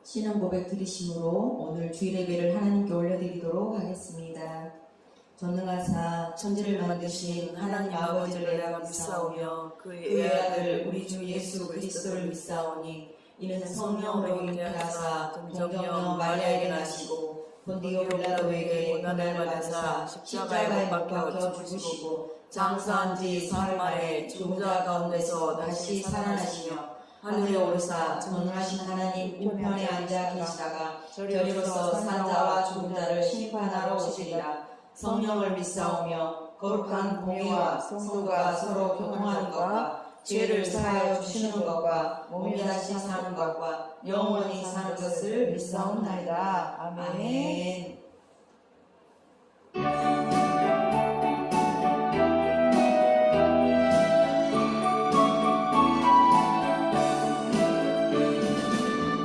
신앙 고백 드리심으로 오늘 주일 예배를 하나님께 올려드리도록 하겠습니다. 전능하사 천지를 만드신 하나님 아버지를 내가 믿사오며 그의 아들 우리 주 예수 그리스도를 믿사오니 이는 성령으로 잉태하사 동정녀 마리아에게 나시고 본디오 빌라도에게 고난을 받으사 십자가에 못 박혀 죽으시고 장사한 지 사흘 만에 죽은 자 가운데서 다시 살아나시며 하늘에 오르사 전능하신 하나님 우편에 앉아 계시다가 저리로서 산 자와 죽은 자를 심판하러 오시리라. 성령을 믿사오며 거룩한 공의와 성도가 서로 교통하는 것과 죄를 사하여 주시는 것과 몸이 다시 사는 것과 영원히 사는 것을 믿사옵나이다. 아멘.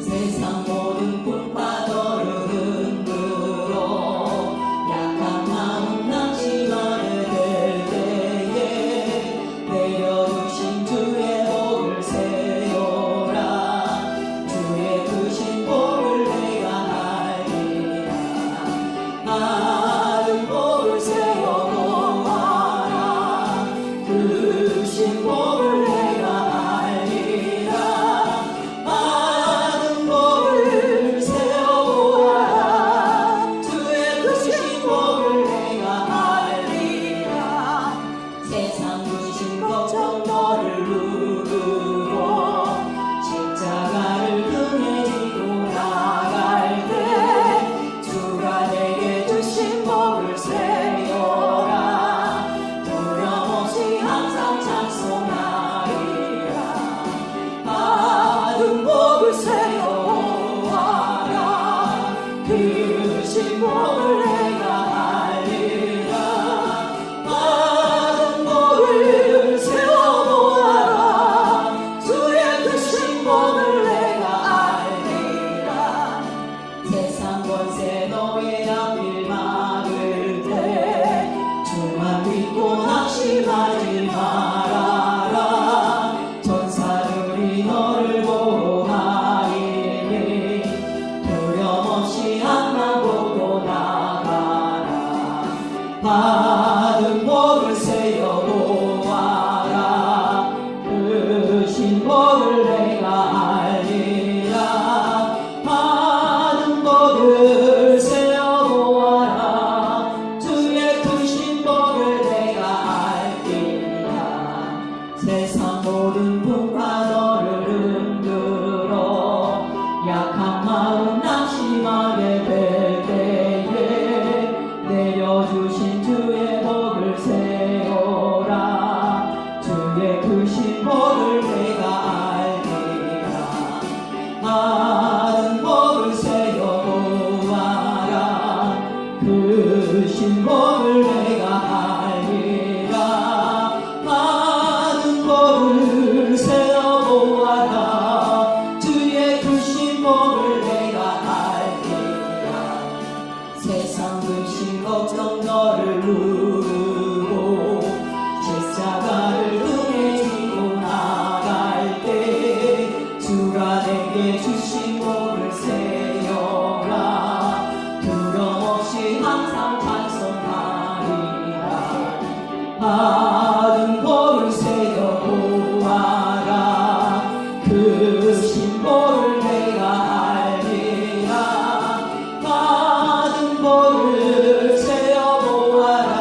세상 모든 풍파도를 흔들어 약한 마음 낙심하게 될 때에 내려주신 주의 복을 세워라. 주의 크신 복을 내가 알리라. 많은 복을 세워보아라. 크신 복을 내가 알리라. 세상 주신 걱정 너를 누르고 십자가를 등에 지고 나갈 때 주가 내게 주신 복을 세워라. 두려움없이 항상 찬송하리라. 받은 복을 세워보아라. 크신 복을 내가 세상 권세 너의 앞길 막을 때 주만 믿고 낙심하지 말아라. 전사들이 너를 보호하리니 두려움없이 앞만 보고 나가라. 받은 복을 세워보아라. 크신 복을 내가 알리라. 복을 세워보아라. 주의 크신 복을 내가 알리라. 세상 모든 풍파 너를 흔들어 약한 마음 낙심하게 될 때에 내려주신 주의 복을 세워라. 주의 크신 복을 내가 알리라. 많은 복을 세워보아라. 크신 복을 내가 알리라. 많은 복을 세워보아라. 주의 크신 복을 내가 알리라. 세상 근심 걱정 너를 누르고 십자가를 등에 지고 나갈 때 주가 내게 주신 복을 세워라. 두려움없이 항상 찬송하리라. 받은 복을 세워보아라. 크신 복을 내가 알리라. 받은 복을 세워보아라.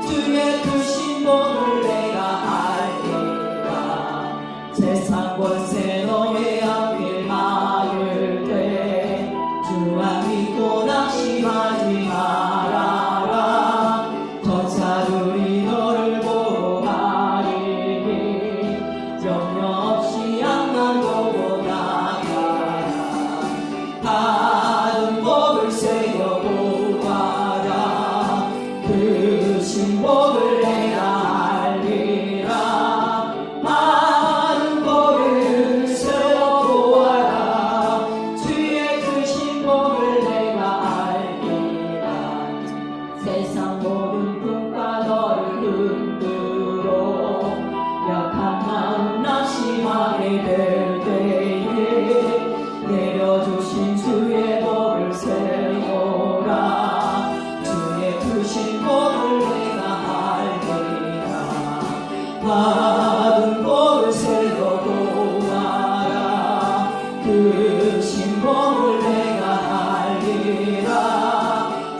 주의 크신 복을 내가 알리라. 세상 권세 너의 앞길 막을 때 주만 믿고 낙심하지 말아라. 전사들이 너를 내려주신 주의 복을 세우라. 주의 크신 복을 내가 알리라. 받은 복을 세워보아라. 크신 복을 내가 알리라.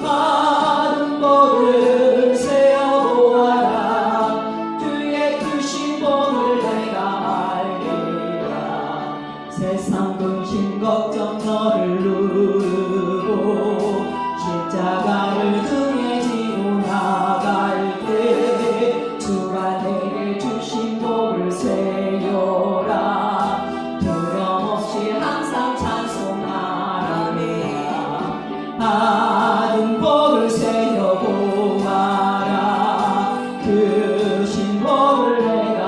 받은 복을 세워보아라. 주의 크신 복을 내가 알리라. 세상 근심 걱정 너를 누르고 십자가를 등에 지고 나갈 때 주가 내게 주신 복을 세요라. 두려움 없이 항상 찬송하리라. 받은 복을 세어보아라. 크신 복을 내가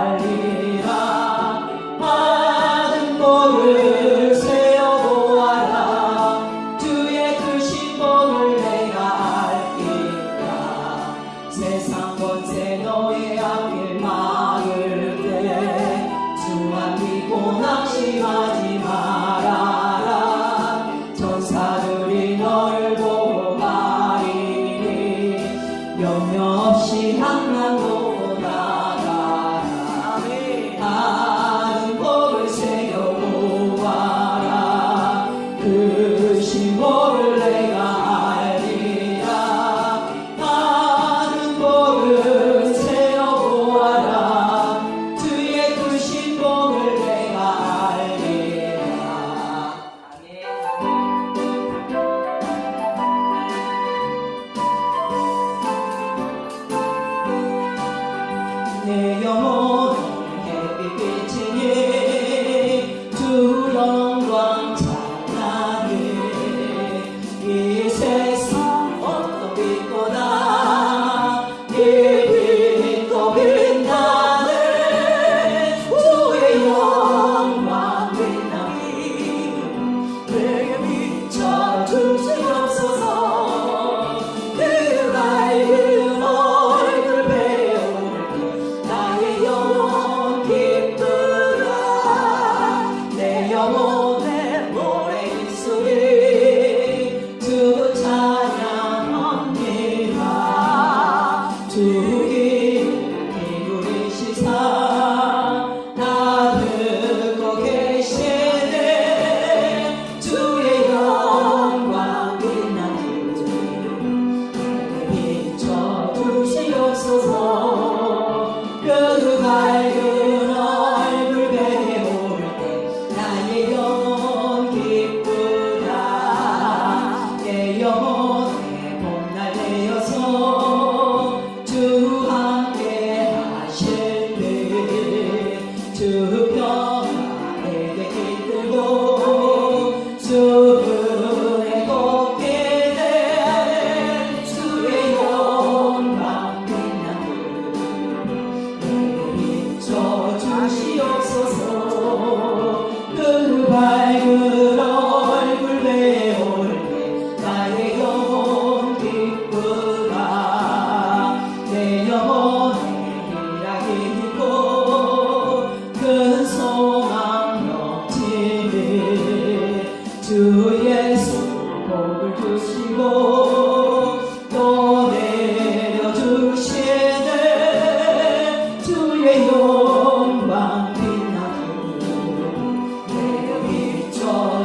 알리라. 받은 복을 세어보아라. 주의 크신 복을 내가 알리라. 세상 권세 너의 앞길 막을 때 주만 믿고 낙심하지 말아라. 전사들이 너를 보고 가리니 염려 없이 항상 보고 나가라. 받은 복을 세어보아라. 크신 복을 내가 알리라. 받은 복을 세어보아라. 주의 크신 복을 내가 알리라. 내 영혼은 햇빛이니 주 영광 찬양해. 이 세상 어떤 빛보다 이 빛도 빛나네. 주의 영광 빛나니 내게 비춰 주시옵소서. 그 밝은 얼굴 배우를 나의 영혼 기쁘라. 내 영혼의 노래 입술이 주 찬양합니다. 주의 기울이시사 나 듣고 계시네. 주의 영광 빛나는 비춰 주시옵소서. 그 밝은 얼굴 배우를 때 나의 영혼 기쁘다. 내 영혼의 봄날 되어서 주 함께 하실 때 주 평화 내게 깃들고 주 은혜 곱게 내 주의 영광 빛나는 비춰 주시옵소서. 그 밝은 얼굴 배울 때 나의 영혼 기쁘다. 내 영혼에 희락이 있고 큰 소망 넘치네. 주 예수 복을 주시고 또 내려주시네. 주의 영광 빛나는 내게 비춰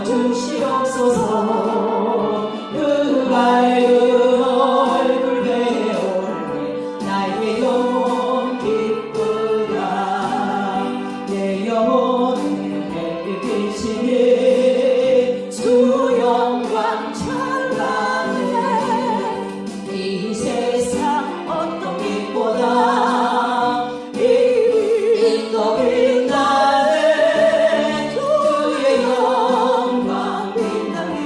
주시옵소서. 그 밝은 얼굴 배울 때 나의 영혼 기쁘다. 내 영혼의 햇빛 비치니 주 영광 찬란해. 이 세상 어떤 빛보다 이 빛도 빛나네. 주의 영광 빛나니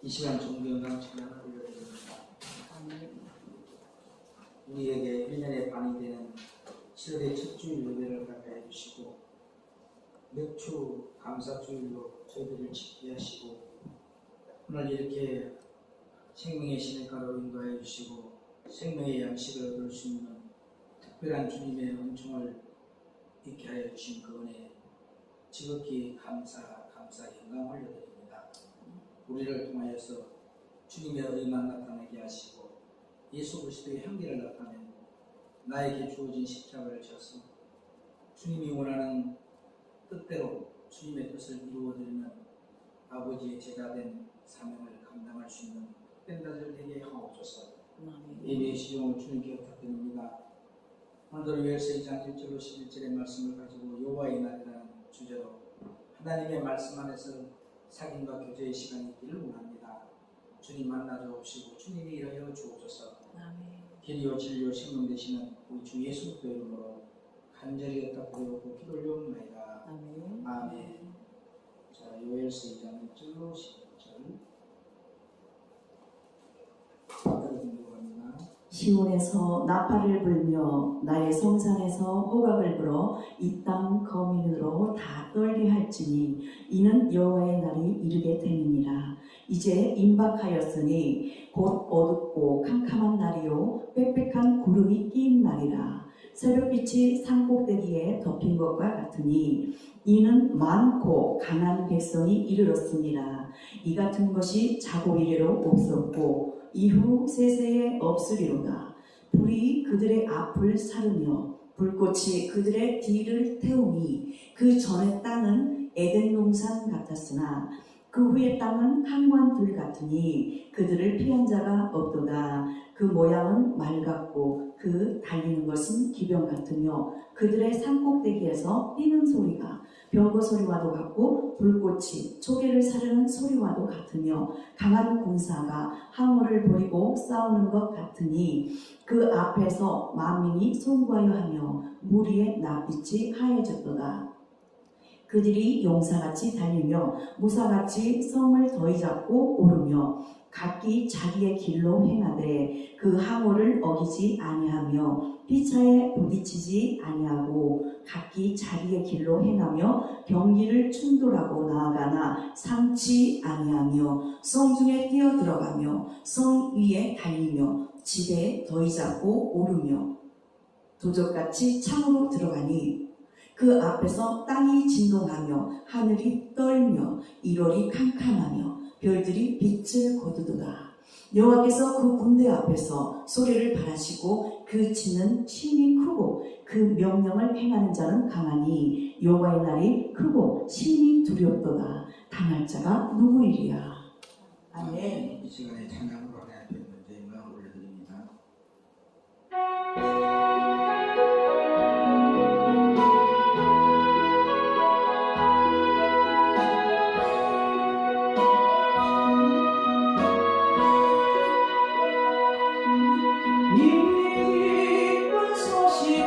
이 시간 존경과 찬양을 올려드립니다. 아멘. 우리에게 1년의 반이 되는 7월의 첫 주일 예배를 가까이 해주시고 몇 주 감사주일로 저희들을 지키게 하시고 오늘 이렇게 생명의 시냇가로 인도하여 주시고 생명의 양식을 얻을 수 있는 특별한 주님의 은총을 있게 하여 주신 그 은혜에 지극히 감사 영광 올려드립니다. 우리를 통하여서 주님의 의만 나타나게 하시고 예수 그리스도의 향기를 나타내고 나에게 주어진 십자가를 져서 주님이 원하는 뜻대로 주님의 뜻을 이루어드리는 아버지의 제자 된 사명을 감당할 수 있는 된 자들 되게 하옵소서. 예배의 시종을 주님께 부탁드립니다. 오늘도 요엘서 2장 1절로 11절의 말씀을 가지고 여호와의 날이라는 주제로 하나님의 말씀 안에서 사귐과 교제의 시간이 있기를 원합니다. 주님 만나 주옵시고 주님이 일하여 주옵소서. 길이요 진리요 생명 되시는 우리 주 예수 그리스도의 이름으로 간절히 부탁드리고 기도 올려옵나이다. 아멘. 아멘. 자, 요엘서 2장 1절로 11절 따라 공부합니다. 시온에서 나팔을 불며 나의 성산에서 호각을 불어 이 땅 거민으로 다 떨게 할지니 이는 여호와의 날이 이르게 됨이니라. 이제 임박하였으니 곧 어둡고 캄캄한 날이요 빽빽한 구름이 끼인 날이라. 새벽빛이 산꼭대기에 덮인 것과 같으니 이는 많고 강한 백성이 이르렀습니다. 이 같은 것이 자고 이래로 없었고 이후 세세에 없으리로다. 불이 그들의 앞을 사르며 불꽃이 그들의 뒤를 태우니 그 전의 땅은 에덴 동산 같았으나 그 후의 땅은 항원들 같으니 그들을 피한 자가 없도다. 그 모양은 말 같고 그 달리는 것은 기병 같으며 그들의 산꼭대기에서 뛰는 소리가 병거 소리와도 같고 불꽃이 초계를 사르는 소리와도 같으며 강한 군사가 항우를 버리고 싸우는 것 같으니 그 앞에서 만민이 송구하여 하며 물 위에 낯빛이 하얘졌도다. 그들이 용사같이 달리며 무사같이 성을 더이 잡고 오르며 각기 자기의 길로 행하되 그 항우를 어기지 아니하며 피차에 부딪히지 아니하고 각기 자기의 길로 행하며 경기를 충돌하고 나아가나 상치 아니하며 성 중에 뛰어들어가며 성 위에 달리며 집에 더이 잡고 오르며 도적같이 창으로 들어가니 그 앞에서 땅이 진동하며 하늘이 떨며 1월이 캄캄하며 별들이 빛을 거두도다. 여호와께서 그 군대 앞에서 소리를 발하시고 그 치는 힘이 크고 그 명령을 행하는 자는 강하니 여호와의 날이 크고 심히 두렵도다. 당할 자가 누구이리야. 아멘. 이 시간에 찬양으로 하나님께 영광을 올려드립니다. 이쁜 소식을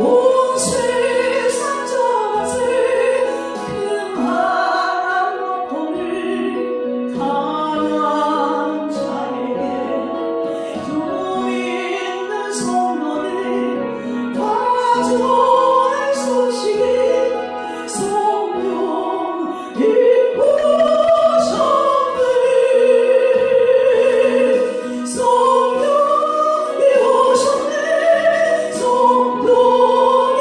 온 세상 전하세. 그 만한 복음을 당한 자에게 주 있는 성도들 다 전할 소식을 성령 일부 성령이 오셨네. 성령이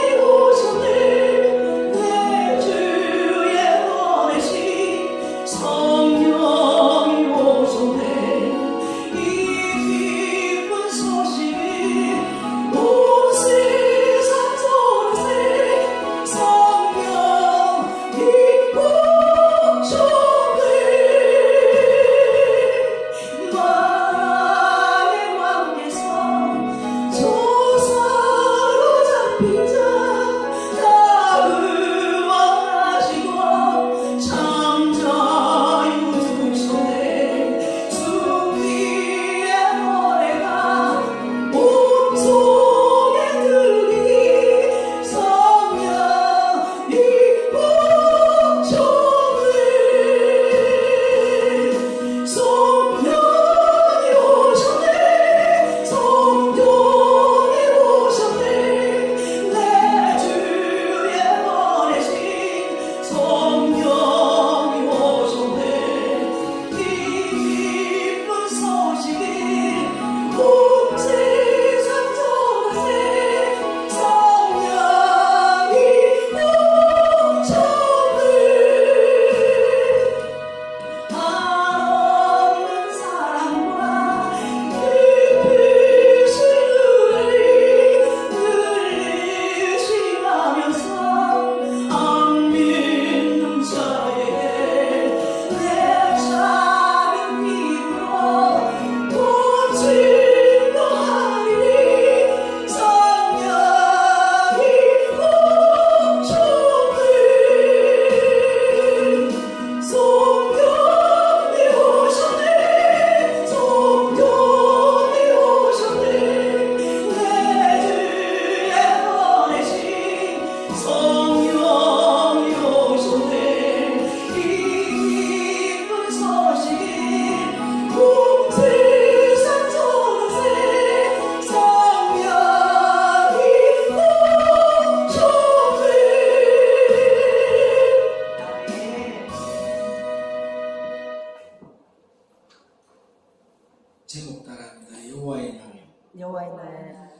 여호와의 날.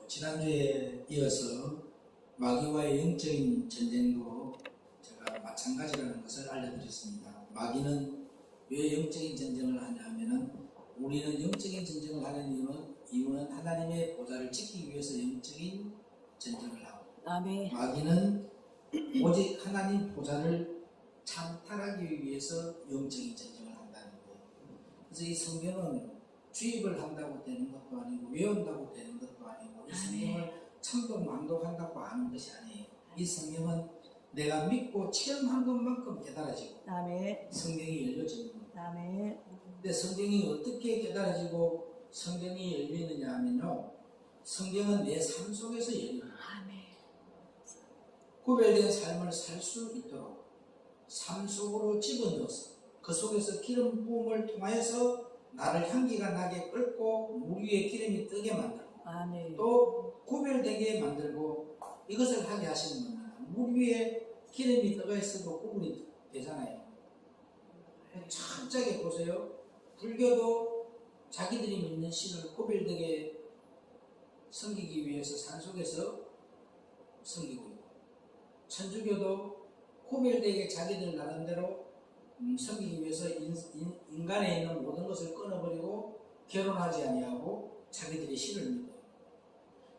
지난주에 이어서 마귀와의 영적인 전쟁도 제가 마찬가지라는 것을 알려드렸습니다. 마귀는 왜 영적인 전쟁을 하냐 하면은 우리는 영적인 전쟁을 하는 이유는 하나님의 보좌를 지키기 위해서 영적인 전쟁을 하고, 아멘. 마귀는 오직 하나님 보좌를 찬탈하기 위해서 영적인 전쟁을 한다는 거예요. 그래서 이 성경은 주입을 한다고 되는 것도 아니고 외운다고 되는 것도 아니고 이 성경을 참독만독한다고 하는 것이 아니에요. 이 성경은 내가 믿고 체험한 것만큼 깨달아지고 아멘. 성경이 열려지는 겁니다. 아멘. 근데 성경이 어떻게 깨달아지고 성경이 열리느냐 하면요, 성경은 내 삶 속에서 열립니다. 아멘. 구별된 삶을 살 수 있도록 삶 속으로 집어넣어서 그 속에서 기름 부음을 통하여서 나를 향기가 나게 끓고 물 위에 기름이 뜨게 만들고 아멘. 또 구별되게 만들고 이것을 하게 하시는 겁니다. 물 위에 기름이 떠가 있어도 구분이 되잖아요. 철저하게 보세요. 불교도 자기들이 믿는 신을 구별되게 섬기기 위해서 산속에서 섬기고 있고, 천주교도 구별되게 자기들 나름대로 섬기기 위해서 인간에 있는 모든 것을 끊어버리고 결혼하지 아니하고 자기들의 신을 믿어요.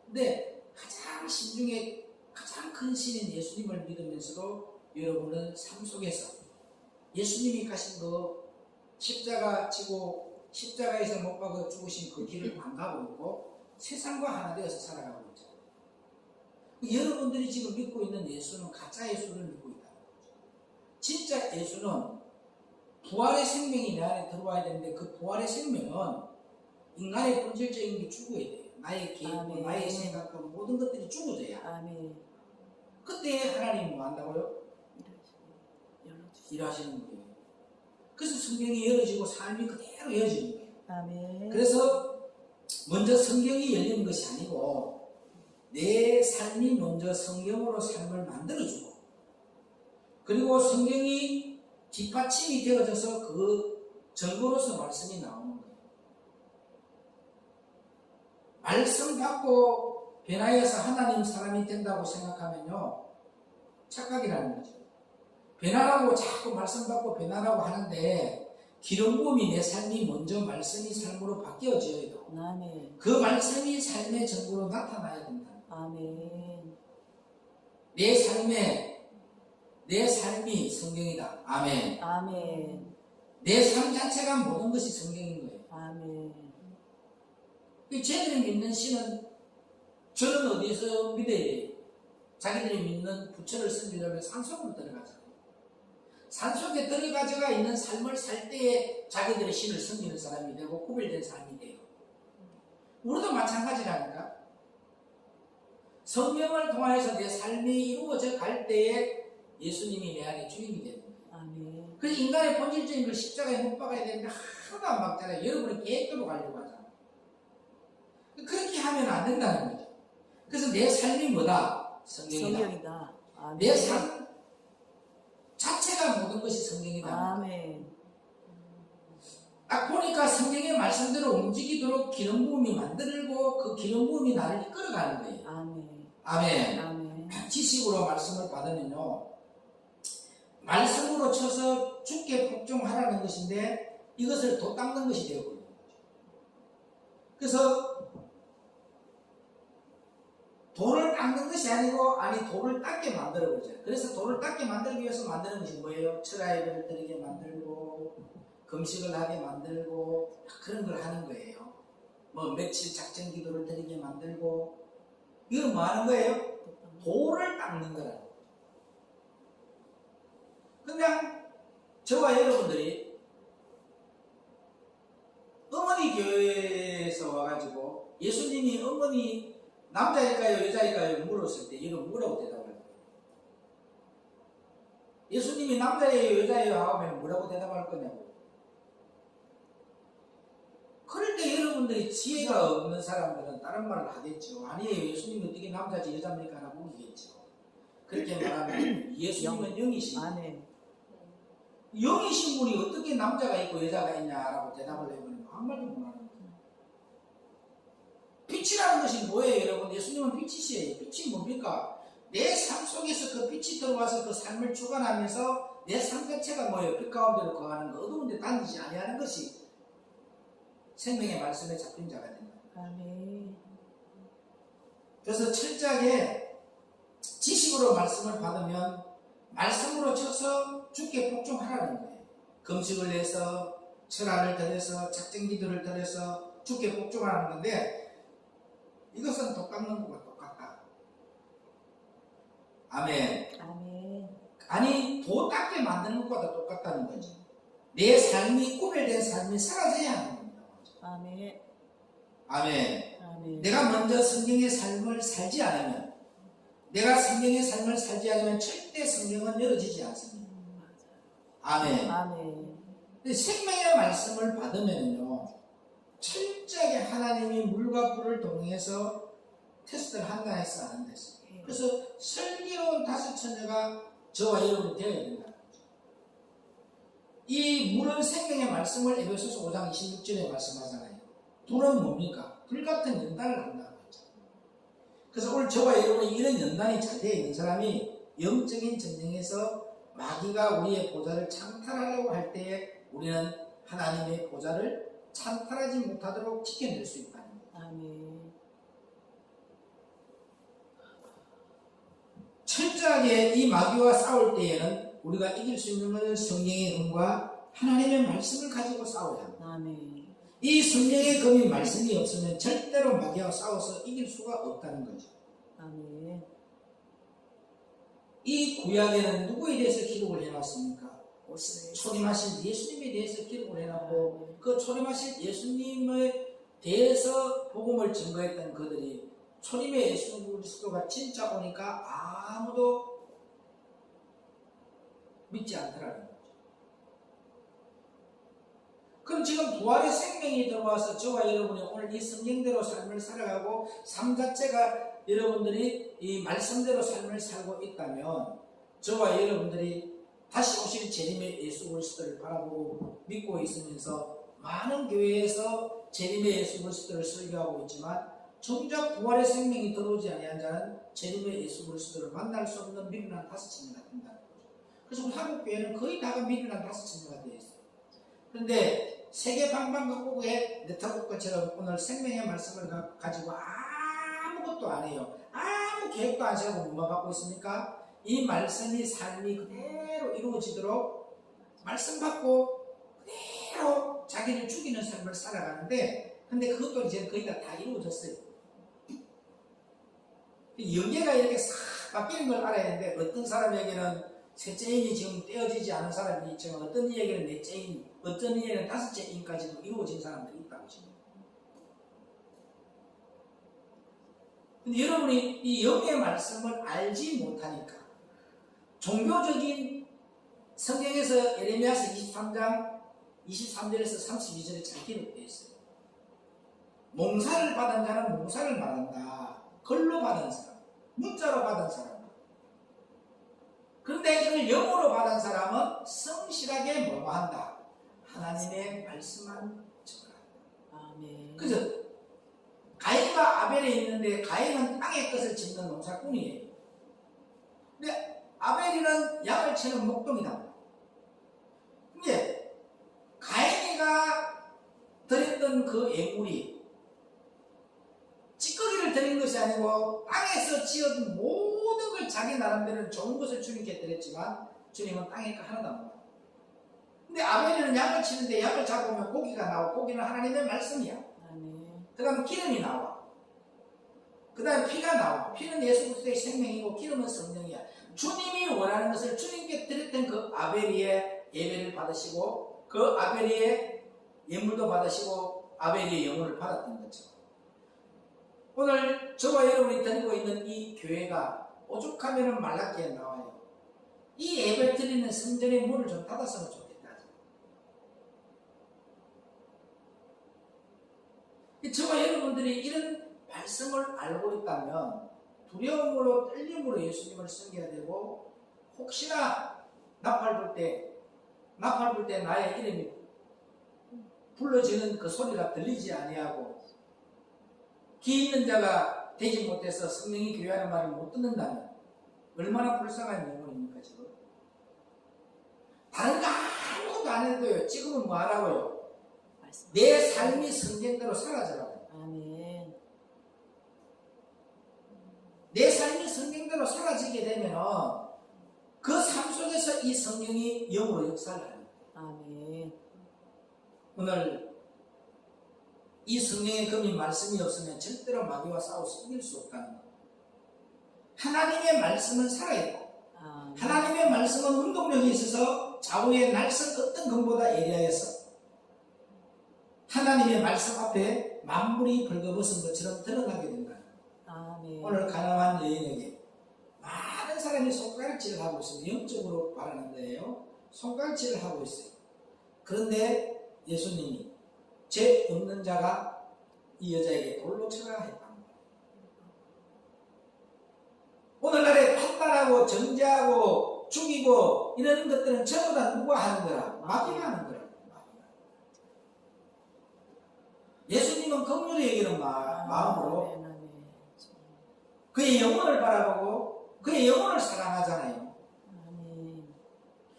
근데 가장 신중에 가장 큰 신인 예수님을 믿으면서도 여러분은 삶 속에서 예수님이 가신 그 십자가 지고 십자가에서 못 박아 죽으신 그 길을 안 가고 있고 세상과 하나 되어서 살아가고 있죠. 여러분들이 지금 믿고 있는 예수는 가짜 예수를 믿고 있다는 거죠. 진짜 예수는 부활의 생명이 내 안에 들어와야 되는데 그 부활의 생명은 인간의 본질적인 게 죽어야 돼요. 나의 계획, 아멘. 나의 생각과 모든 것들이 죽어져야. 아멘. 그때 하나님이 뭐 한다고요? 열어주시오. 일하시는 거예요. 그래서 성경이 열어지고 삶이 그대로 이어지는 거예요. 아멘. 그래서 먼저 성경이 열리는 것이 아니고 내 삶이 먼저 성경으로 삶을 만들어주고, 그리고 성경이 뒷받침이 되어져서 그 증거로서 말씀이 나오는 거예요. 말씀 받고 변화해서 하나님 사람이 된다고 생각하면요, 착각이라는 거죠. 변화라고 자꾸 말씀 받고 변화라고 하는데 기름 부음이 내 삶이 먼저 말씀이 삶으로 바뀌어져야 돼요. 아멘. 그 말씀이 삶의 증거로 나타나야 된다. 아멘. 내 삶이 성경이다. 아멘. 아멘. 내 삶 자체가 모든 것이 성경인 거예요. 아멘. 쟤들이 믿는 신은 저는 어디서 믿어야 돼요? 자기들이 믿는 부처를 섬기려면 산속으로 들어가잖아요. 산속에 들어가져가 있는 삶을 살 때에 자기들의 신을 섬기는 사람이 되고 구별된 삶이 돼요. 우리도 마찬가지라니까. 성경을 통해서 내 삶이 이루어져 갈 때에 예수님이 내 안에 주인이 되는 거예요. 아멘. 그래서 인간의 본질적인 걸 십자가에 못 박아야 되는데 하나도 안 박잖아요. 여러분이 계획대로 가려고 하잖아요. 그렇게 하면 안 된다는 거죠. 그래서 내 삶이 뭐다? 성경이다. 성경이다. 아멘. 내 삶 자체가 모든 것이 성경이다. 아멘. 딱 보니까 성경의 말씀대로 움직이도록 기름 부음이 만들고 그 기름 부음이 나를 이끌어가는 거예요. 아멘. 아멘. 아멘. 지식으로 말씀을 받으면요, 말씀으로 쳐서 주께 복종하라는 것인데 이것을 도 닦는 것이 되어버려요. 그래서 돌을 닦는 것이 아니고 돌을 닦게 만들어버리죠. 그래서 돌을 닦게 만들기 위해서 만드는 것이 뭐예요? 철야 예배를 드리게 만들고 금식을 하게 만들고 그런 걸 하는 거예요. 뭐 며칠 작정 기도를 드리게 만들고, 이건 뭐 하는 거예요? 돌을 닦는 거라는 거죠. 그냥 저와 여러분들이 어머니 교회에서 와가지고 예수님이 어머니 남자일까요 여자일까요 물었을 때 여러분 뭐라고 대답할 거예요? 예수님이 남자예요 여자예요 하면 뭐라고 대답할 거냐고. 그럴 때 여러분들이 지혜가 없는 사람들은 다른 말을 하겠죠. 아니에요, 예수님이 어떻게 남자지 여자입니까? 라고 묻겠죠. 그렇게 말하면 예수님은 영이신 분, 아멘. 영이신 분이 어떻게 남자가 있고 여자가 있냐라고 대답을 해버리면 아무 말도 못하는 거예요. 빛이라는 것이 뭐예요, 여러분? 예수님은 빛이시에요. 빛이 뭡니까? 내 삶 속에서 그 빛이 들어와서 그 삶을 주관하면서 내 삶 자체가 뭐예요? 빛 가운데로 거하는 거, 어두운 데 다니지 아니하는 것이 생명의 말씀에 잡힌 자가 된다. 아멘. 그래서 철저하게 지식으로 말씀을 받으면 말씀으로 쳐서 주께 복종하라는 거예요. 금식을 해서 철화를 들여서 작정 기도를 들여서 주께 복종하라는 건데 이것은 독 깎는 것과 똑같다. 아멘. 아멘. 아니 도 닦게 만드는 것과 똑같다는 거죠. 내 삶이 구별된 삶이 사라져야 하는 겁니다. 아멘. 아멘. 아멘. 내가 먼저 성경의 삶을 살지 않으면 내가 성경의 삶을 살지 않으면 절대 성경은 열어지지 않습니다. 아멘. 아멘. 생명의 말씀을 받으면요 철저하게 하나님이 물과 불을 동행해서 테스트를 한다 해서 안 됐어요. 그래서 슬기로운 다섯 처녀가 저와 여러분이 되어야 된다는 거죠. 이 물은 생명의 말씀을 에베소서 5장 26절에 말씀하잖아요. 불은 뭡니까? 불같은 연단을 한다는 거죠. 그래서 오늘 저와 여러분이 이런 연단이 잘 되어 있는 사람이 영적인 전쟁에서 마귀가 우리의 보좌를 창탈하려고 할 때에 우리는 하나님의 보좌를 찬탈하지 못하도록 지켜낼 수 있다는 거예요. 아멘. 철저하게 이 마귀와 싸울 때에는 우리가 이길 수 있는 것은 성령의 검과 하나님의 말씀을 가지고 싸워야 합니다. 아멘. 이 성령의 검이 말씀이 없으면 절대로 마귀와 싸워서 이길 수가 없다는 거죠. 아멘. 이 구약에는 누구에 대해서 기록을 해놨습니까? 오시네. 초림하신 예수님에 대해서 기록을 해놨고 그 초림하신 예수님에 대해서 복음을 증거했던 그들이 초림의 예수 그리스도가 진짜 오니까 아무도 믿지 않더라는 거죠. 그럼 지금 부활의 생명이 들어와서 저와 여러분이 오늘 이 성경대로 삶을 살아가고 삶 자체가 여러분들이 이 말씀대로 삶을 살고 있다면 저와 여러분들이 다시 오실 재림의 예수 그리스도를 바라보고 믿고 있으면서 많은 교회에서 재림의 예수 그리스도를 설교하고 있지만 정작 부활의 생명이 들어오지 아니한 자는 재림의 예수 그리스도를 만날 수 없는 미련한 다섯 처녀가 된다는 거죠. 그래서 우리 한국 교회는 거의 다가 미련한 다섯 처녀가 되어 있어요. 그런데 세계 방방곡곡에 네트워크처럼 오늘 생명의 말씀을 가지고 아무것도 안 해요. 아무 계획도 안 세우고 뭐만 받고 있습니까? 이 말씀이 삶이 그대로 이루어지도록 말씀 받고 그대로 자기를 죽이는 삶을 살아가는데 근데 그것도 이제 거의 다 이루어졌어요. 영계가 이렇게 싹 바뀌는 걸 알아야 하는데 어떤 사람에게는 셋째 인이 지금 떼어지지 않은 사람이 있지만 어떤 이에게는 넷째 인, 어떤 이에게는 다섯째 인까지도 이루어진 사람들이 있다고 합니다. 근데 여러분이 이 영의 말씀을 알지 못하니까 종교적인 성경에서 예레미야서 23장 23절에서 32절에 잘 기록되어 있어요. 몽사를 받은 자는 몽사를 받는다. 글로 받은 사람, 문자로 받은 사람. 그런데 이걸 영으로 받은 사람은 성실하게 뭐한다? 하나님의 말씀만 전한다. 아멘. 그래서 가인과 아벨이 있는데 가인은 땅의 것을 짓는 농사꾼이에요. 근데 아벨이는 양을 치는 목동이다. 근데 가인이가 드렸던 그 예물이 찌꺼기를 드린 것이 아니고 땅에서 지어둔 모든 걸 자기 나름대로 좋은 것을 주님께 드렸지만 주님은 땅에 거 하나도 안 먹어요. 근데 아벨이는 양을 치는데 양을 잡으면 고기가 나오고 고기는 하나님의 말씀이야. 아멘. 그 다음에 기름이 나와. 그 다음에 피가 나와. 피는 예수 그리스도의 생명이고 기름은 성령이야. 주님이 원하는 것을 주님께 드렸던 그 아벨이의 예배를 받으시고 그 아벨이의 예물도 받으시고 아벨이의 영혼을 받았던 거죠. 오늘 저와 여러분이 드리고 있는 이 교회가 오죽하면 말라기에 나와요. 이 예배 드리는 성전의 문을 좀 닫았으면 좋겠다. 저와 여러분들이 이런 말씀을 알고 있다면 두려움으로 떨림으로 예수님을 섬겨야 되고 혹시나 나팔 불 때 나의 이름이 불러지는 그 소리가 들리지 아니하고 귀 있는 자가 되지 못해서 성령이 교회하는 말을 못 듣는다면 얼마나 불쌍한 영혼입니까 지금? 다른 거 아무것도 안 해도요. 지금은 뭐 하라고요? 내 삶이 성경대로 살아져라고요. 아멘. 내 삶이 성경대로 사라지게 되면 그 삶 속에서 이 성경이 영으로 역사를 합니다. 아멘. 오늘 이 성령의 금이 말씀이 없으면 절대로 마귀와 싸워서 이길 수 없다는 것. 하나님의 말씀은 살아있고 아멘. 하나님의 말씀은 운동력이 있어서 좌우의 날선 어떤 검보다 예리하여서 하나님의 말씀 앞에 만물이 벌거벗은 것처럼 드러나게 된다. 아멘. 오늘 가나안 여인에게 많은 사람이 손가락질을 하고 있습니다. 영적으로 바라는 거예요. 손가락질을 하고 있어요. 그런데 예수님이 죄 없는 자가 이 여자에게 돌로 쳐라 했다는 거예요. 오늘날에 판단하고 정죄하고 죽이고 이런 것들은 전부 다 누가 하는 거라? 마귀가 하는 거라. 예수님은 긍휼히 여기는 마음으로 아멘. 아멘. 그의 영혼을 바라보고 그의 영혼을 사랑하잖아요. 아멘.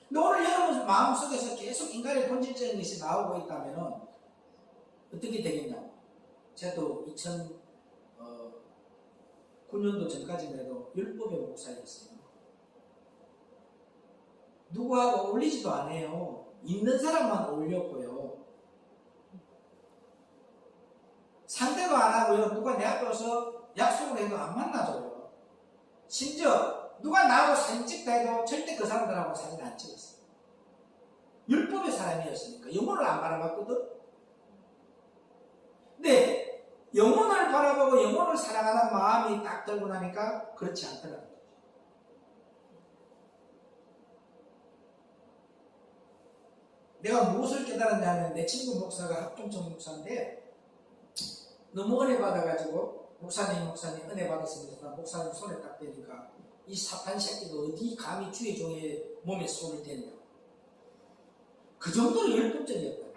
근데 오늘 여러분 마음속에서 계속 인간의 본질적인 것이 나오고 있다면 어떻게 되겠냐고. 저도 2009년도 전까지만 해도 율법의 목사였어요. 누구하고 어울리지도 않아요. 있는 사람만 어울렸고요. 상대도 안 하고요. 누가 내 앞에 와서 약속을 해도 안 만나줘요. 심지어 누가 나하고 사진 찍다 해도 절대 그 사람들하고 사진 안 찍었어요. 율법의 사람이었으니까 영혼을 안 바라봤거든. 근데 영혼을 바라보고 영혼을 사랑하는 마음이 딱 들고 나니까 그렇지 않더라고요. 내가 무엇을 깨달았냐면 내 친구 목사가 합동청 목사인데 너무 은혜 받아가지고 목사님 은혜 받았습니다. 목사님 손에 딱 대니까 이 사탄 새끼가 어디 감히 주의 종의 몸에 손을 대느냐고. 그 정도로 율법적이었다.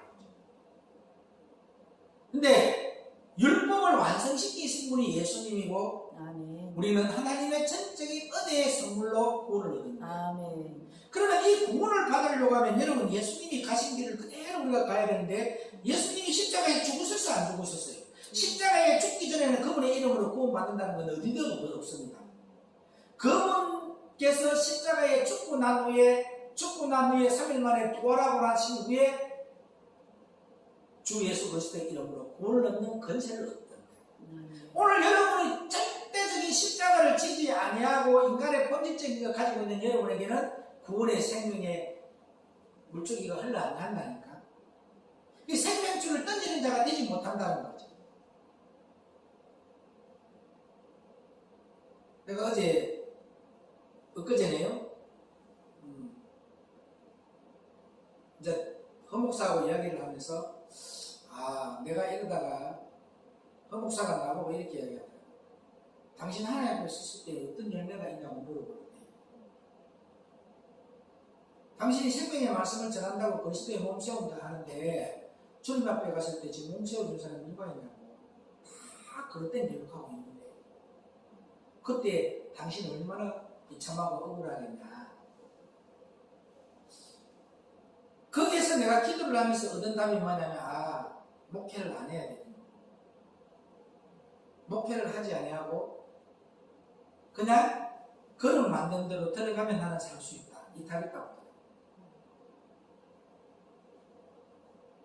근데 율법을 완성시키신 분이 예수님이고 아멘. 우리는 하나님의 전적인 은혜의 선물로 구원을 얻습니다. 아멘. 그러나 이 구원을 받으려고 하면 여러분 예수님이 가신 길을 그대로 우리가 가야 되는데 예수님이 십자가에 죽으셨어요? 안 죽으셨어요? 십자가에 죽기 전에는 그분의 이름으로 구원받는다는 건 어디도 없습니다. 그분께서 십자가에 죽고 난 후에 3일 만에 부활하고 나신 후에 주 예수 그리스도의 이름으로 구원을 얻는 권세를 얻는 거예요. 오늘 여러분이 절대적인 십자가를 지지 아니하고 인간의 본질적인 걸 가지고 있는 여러분에게는 구원의 생명의 물줄기가 흘러 안 간다니까. 이 생명줄을 던지는 자가 되지 못한다는 거죠. 내가 엊그제네요. 이제 허목사하고 이야기를 하면서 내가 이러다가 허목사가 나보고 이렇게 이야기하더라고요. 당신 하나님 앞에 섰을 때 어떤 열매가 있냐고 물어보는데 당신이 생명의 말씀을 전한다고 그리스도의 몸 세운다 하는데 주님 앞에 갔을 때 지금 몸 세워준 사람이 누가 있냐고 다 그럴 땐 기록하고 있는데 그때 당신 얼마나 비참하고 억울하겠냐. 거기에서 내가 기도를 하면서 얻은 답이 뭐냐면 목회를 안 해야 되는 거야. 목회를 하지 아니하고 그냥 걸음 만든 대로 들어가면 나는 살 수 있다. 이 답이 딱 와요.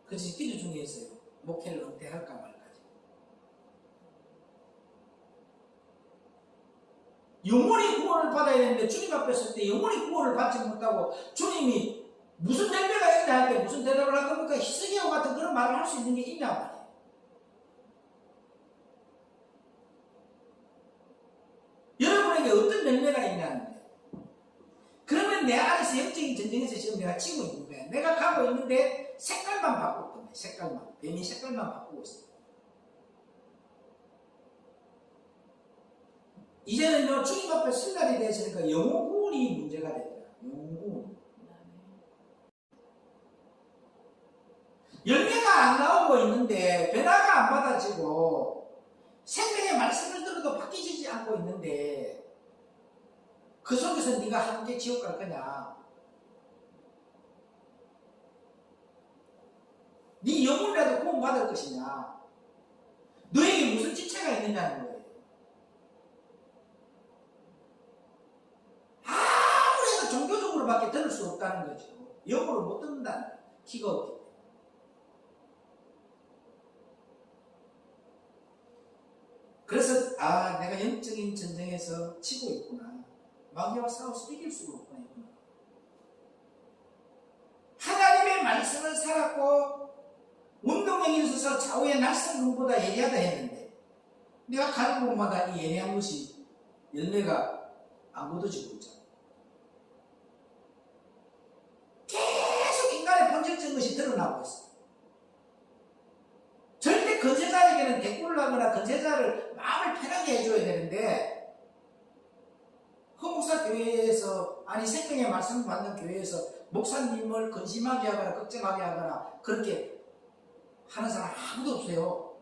그래서 기도 중에 있어요. 목회를 은퇴할까 말까지. 영원히 구원을 받아야 되는데 주님 앞에 설 때 영원히 구원을 받지 못하고 주님이 무슨 열매가 있냐 할 때 무슨 대답을 할 겁니까? 히스기야와 같은 그런 말을 할 수 있는 게 있냐 말이에요. 여러분에게 어떤 열매가 있냐는데 그러면 내 안에서 영적인 전쟁에서 지금 내가 치고 있는 거야. 내가 가고 있는데 색깔만 바꾸고 있는 거야. 색깔만. 뱀이 색깔만 바꾸고 있어. 이제는요 주님 앞에 설 날이 되었으니까 영혼 구원이 문제가 되더라. 영혼 구원. 열매가 안 나오고 있는데 변화가 안 받아지고 생명의 있는데 그 속에서 네가 함께 지옥 갈 거냐? 네 영혼이라도 구원받을 것이냐? 너에게 무슨 지체가 있느냐는 거예요. 아무래도 종교적으로밖에 들을 수 없다는 거죠. 영어를 못 듣는다는 기가 없기 때문에. 그래서 내가 영적인 전쟁에서 치고 있구나. 마귀와 싸워서 이길 수가 없구나. 하나님의 말씀을 살았고 운동형에 있어서 좌우의 낯선 눈보다 예리하다 했는데 내가 가는 곳마다 이 예리한 것이 열매가 안 걷어지고 있잖아. 계속 인간의 본질적인 것이 드러나고 있어. 절대 건세자에게는 대꾸를 하거나 건세자를 마음을 편하게 해줘야 되는데 허목사 교회에서 생명의 말씀을 받는 교회에서 목사님을 근심하게 하거나 걱정하게 하거나 그렇게 하는 사람 아무도 없어요.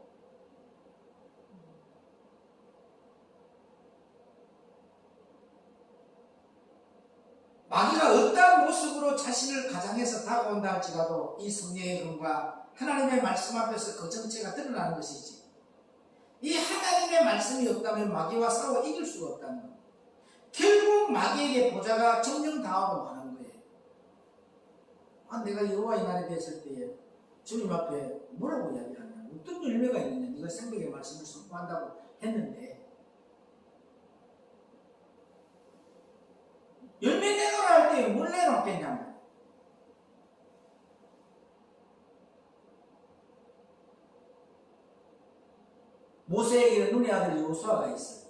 마귀가 어떠한 모습으로 자신을 가장해서 다가온다 할지라도 이 성령의 검과 하나님의 말씀 앞에서 그 정체가 드러나는 것이지. 이 하나님의 말씀이 없다면 마귀와 싸워 이길 수가 없다는 겁니다. 결국 마귀에게 보좌가 점령당하고 마는 거예요. 내가 여호와의 날에 됐을 때에 주님 앞에 뭐라고 이야기하냐? 어떤 열매가 있느냐? 네가 생명의 말씀을 선포한다고 했는데 열매 내놓으라 할 때 뭘 내놓겠냐면 모세에게는 눈의 아들 여호수아가 있어요.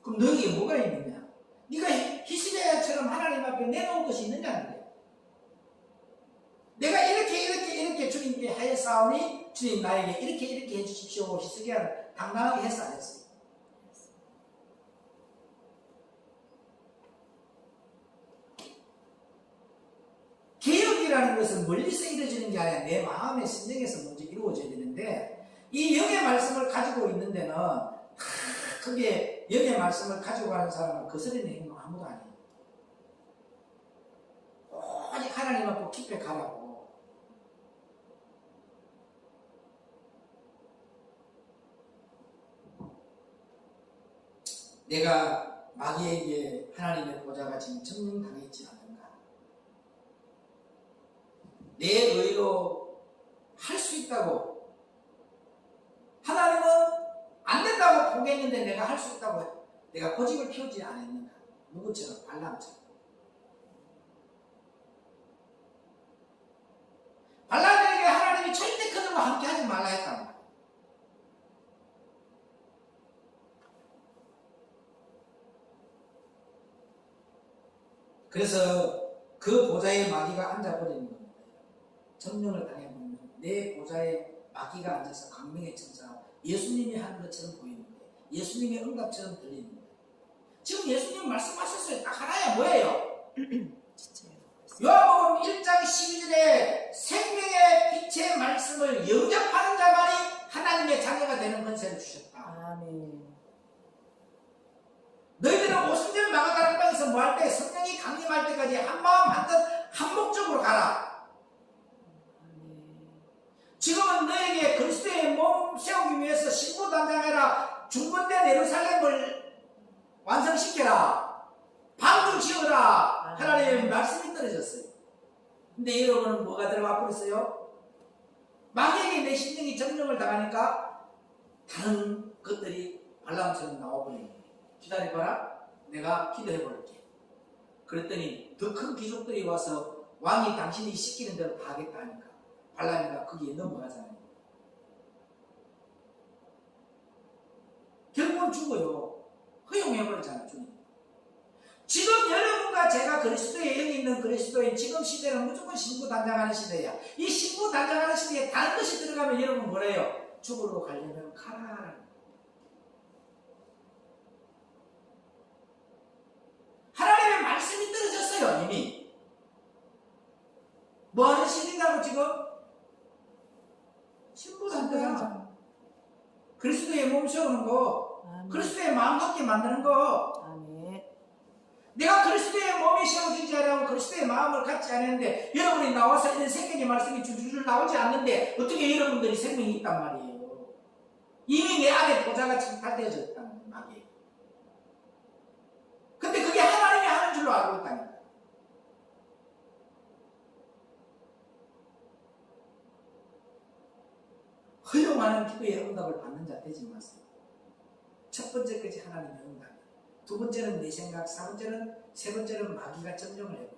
그럼 너에게 뭐가 있느냐? 네가 히스기야처럼 하나님 앞에 내놓은 것이 있느냐는 거예요. 내가 이렇게 주님께 하였사오니 주님 나에게 이렇게 해주십시오. 히스기야는 당당하게 했어 안 했어요? 개혁이라는 것은 멀리서 이루어지는 게 아니라 내 마음의 심령에서 먼저 이루어져야 되는데 이 영의 말씀을 가지고 있는 데는 크게 영의 말씀을 가지고 가는 사람은 거스르는 행동 아무도 아니에요. 오직 하나님 앞으로 깊이 가라고. 내가 마귀에게 하나님의 보좌가 지금 점령당했지 않는가? 내 의로 할 수 있다고 하나님은 안 된다고 포기했는데 내가 할 수 있다고 내가 고집을 피우지 않았는가? 누구처럼? 발람처럼. 발람에게 하나님이 절대 그들과 함께 하지 말라 했단 말이야. 그래서 그 보좌에 마귀가 앉아버리는 겁니다. 점령을 당해버리면 내 보좌에 마귀가 앉아서 강명의 천사하고 예수님이 하는 것처럼 보이는 거예요. 예수님의 응답처럼 들리는 거예요. 지금 예수님 말씀하셨어요. 딱 하나야 뭐예요? 요한복음 1장 12절에 생명의 빛의 말씀을 영접하는 자만이 하나님의 자녀가 되는 권세를 주셨다. 아멘. 너희들은 오순절 마가다락방에서 뭐 할 때 성령이 강림할 때까지 한 마음 한뜻 한 목적으로 가라. 지금은 너에게 그리스도의 몸 세우기 위해서 신부단장해라. 중건된 예루살렘을 완성시켜라. 방주 지어라. 하나님의 말씀이 떨어졌어요. 근데 여러분은 뭐가 들어가 버렸어요? 마귀에게 내 심령이 점령을 당하니까 다른 것들이 발람처럼 나와버리는 거예요. 기다려봐라. 내가 기도해볼게. 그랬더니 더 큰 귀족들이 와서 왕이 당신이 시키는 대로 다 하겠다 하니까 발람이가 거기에 넘어가잖아요. 결국은 죽어요. 허용해버리잖아요. 주님. 지금 여러분과 제가 그리스도의 영이 있는 그리스도인 지금 시대는 무조건 신부단장하는 시대야. 이 신부단장하는 시대에 다른 것이 들어가면 여러분 뭐래요? 죽으러 가려면 가라. 하나님의 말씀이 떨어졌어요. 이미. 뭐하는 시대냐고 지금? 신부단장. 그리스도의 몸 세우는 거, 아멘. 그리스도의 마음 갖게 만드는 거. 아멘. 내가 그리스도의 몸이 세워진 자라고 그리스도의 마음을 갖지 않았는데 여러분이 나와서 이런 생명의 말씀이 줄줄줄 나오지 않는데 어떻게 여러분들이 생명이 있단 말이에요. 이미 내 안에 보좌가 창탈되어져 있다는 말이에요. 근데 그게 하나님이 하는 줄로 알고 있다니까. 허용하는 기도의 응답을 받는 자 되지 마세요. 첫 번째까지 하나님의 응답, 두 번째는 내 생각, 세 번째는 마귀가 점령을 해요.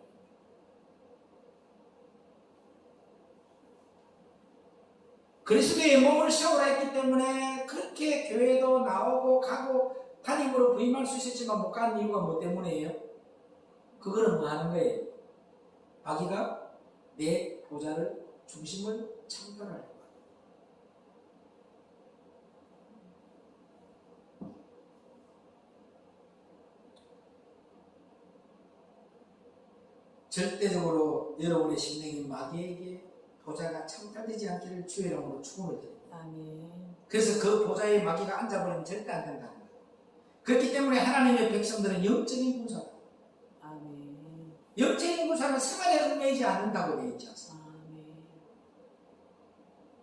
그리스도의 몸을 세우라 했기 때문에 그렇게 교회도 나오고 가고 담임으로 부임할 수 있었지만 못 가는 이유가 뭐 때문이에요? 그거는 뭐 하는 거예요? 마귀가 내 보좌를 중심을 창탈하는 거예요. 절대적으로 여러분의 심령이 마귀에게 보좌가 창탈되지 않기를 주의 이름으로 축원을 드립니다. 아멘. 그래서 그 보좌에 마귀가 앉아버리면 절대 안 된다는 거예요. 그렇기 때문에 하나님의 백성들은 영적인 군사다. 아멘. 영적인 군사는 생활에 얽매이지 않는다고 되어 있지 않습니까? 아멘.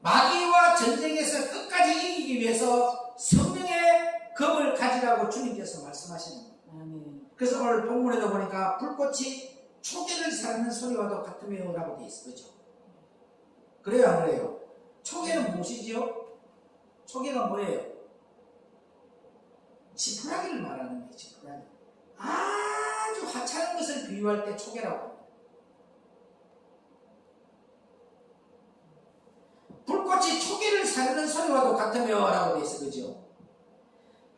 마귀와 전쟁에서 끝까지 이기기 위해서 성령의 검을 가지라고 주님께서 말씀하시는 거예요. 아멘. 그래서 오늘 본문에도 보니까 불꽃이 초계를 사르는 소리와도 같으며 라고 되어 있어. 그죠? 그래요, 안 그래요? 초계는 무엇이지요? 초계가 뭐예요? 지푸라기를 말하는 거예요, 지푸라기. 아주 하찮은 것을 비유할 때 초계라고 합니다. 불꽃이 초계를 사르는 소리와도 같으며 라고 되어 있어. 그죠?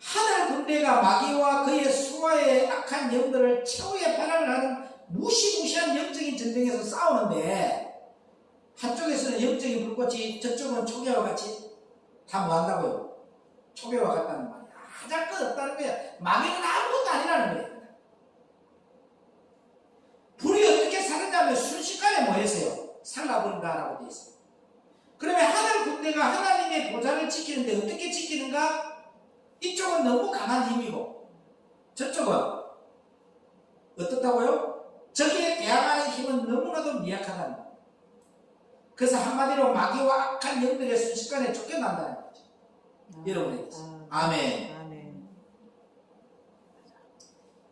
하늘 군대가 마귀와 그의 수하의 악한 영들을 최후의 반환을 하는 무시무시한 영적인 전쟁에서 싸우는데 한쪽에서는 영적인 불꽃이 저쪽은 초계와 같이 다 뭐한다고요? 초계와 같다는 말이야. 하잘 것 없다는 거야. 마귀는 아무것도 아니라는 거예요. 불이 어떻게 사느냐면 순식간에 뭐 했어요? 살라버린다라고 되어 있어요. 그러면 하늘 군대가 하나님의 보좌를 지키는데 어떻게 지키는가? 이쪽은 너무 강한 힘이고 저쪽은 어떻다고요? 저기에 대항하는 힘은 너무나도 미약하다는 거예요. 그래서 한마디로 마귀와 악한 영들의 순식간에 쫓겨난다는 거죠. 여러분에게. 아멘. 아멘.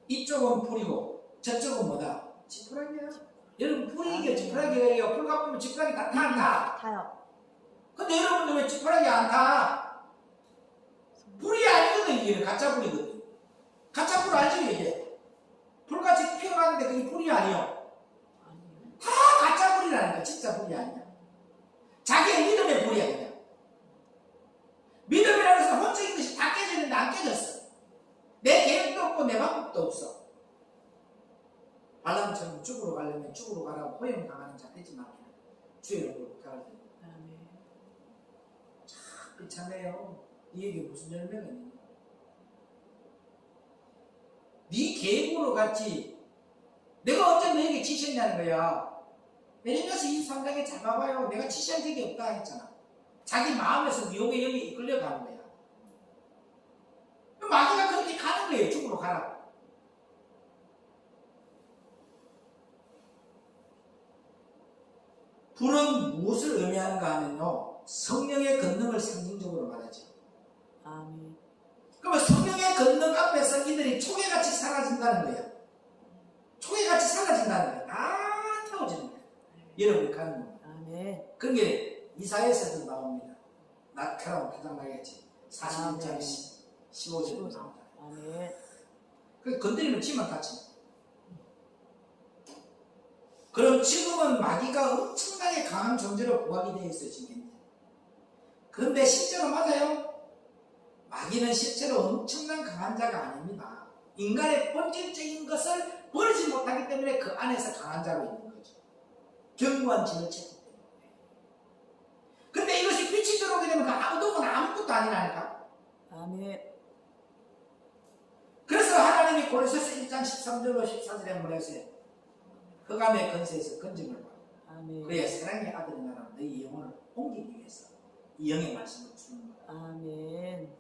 이쪽은 불이고 저쪽은 뭐다? 지푸라기야. 여러분 불이 이게 아멘. 지푸라기예요. 불 가쁘면 지푸라기 다 탄다. 타요. 근데 여러분들 왜 지푸라기 안 타? 불이 아니거든. 이게 가짜 불이거든. 가짜 불 알죠 이게? 불같이 피어나는데 그게 불이 아니요. 다 가짜 불이라니까. 진짜 불이 아니야. 자기의 믿음의 불이야 그냥. 믿음이라는 것은 혼적인 것이 다 깨졌는데 안 깨졌어. 내 계획도 없고 내 방법도 없어. 발람처럼 죽으러 가려면 죽으러 가라고 허용당하는 자 되지 말기를 주의 이름으로 부탁을 드립니다. 아멘. 참 비참해요. 이에게 무슨 열매가 있느냐. 네 계획으로 갔지 내가 언제 너에게 지셨냐는 거야. 내려가서 이 상당히 잡아봐요. 내가 지시한 적이 없다 했잖아. 자기 마음에서 미혹의 영이 이끌려가는 거야. 마귀가 그렇게 가는 거예요. 죽으러 가라고. 불은 무엇을 의미하는가 하면요. 성령의 권능을 상징적으로 말하죠. 아멘. 그러면 성령의 권능 앞에서 이들이 초계같이 사라진다는 거예요. 초계같이 사라진다는 거예요. 다 태워지는 거예요. 여러분이 가는 겁니다. 아멘. 그런 게 이사야서도 나옵니다. 낙하라고 가장 나겠지. 41장 15절에 나옵니다. 아멘. 그 건드리면 치만 다칩니다. 그럼 지금은 마귀가 엄청나게 강한 존재로 부각이 되어 있어요. 지금. 그런데 실제로 맞아요? 마귀는 실제로 엄청난 강한 자가 아닙니다. 인간의 본질적인 것을 버리지 못하기 때문에 그 안에서 강한 자로 있는 거죠. 견고한 짐을 쳤기 때문에. 근데 이것이 빛이 들어오게 되면 그 아무도 아무것도 아니라니까. 아멘. 그래서 하나님이 고린도서 1장 13절로 14절에 뭐라 했어요? 흑암의 권세에서 건짐을 받고 아멘. 그래야 사랑의 아들의 나라 너희 영혼을 옮기기 위해서 이 영의 말씀을 주는 거야. 아멘.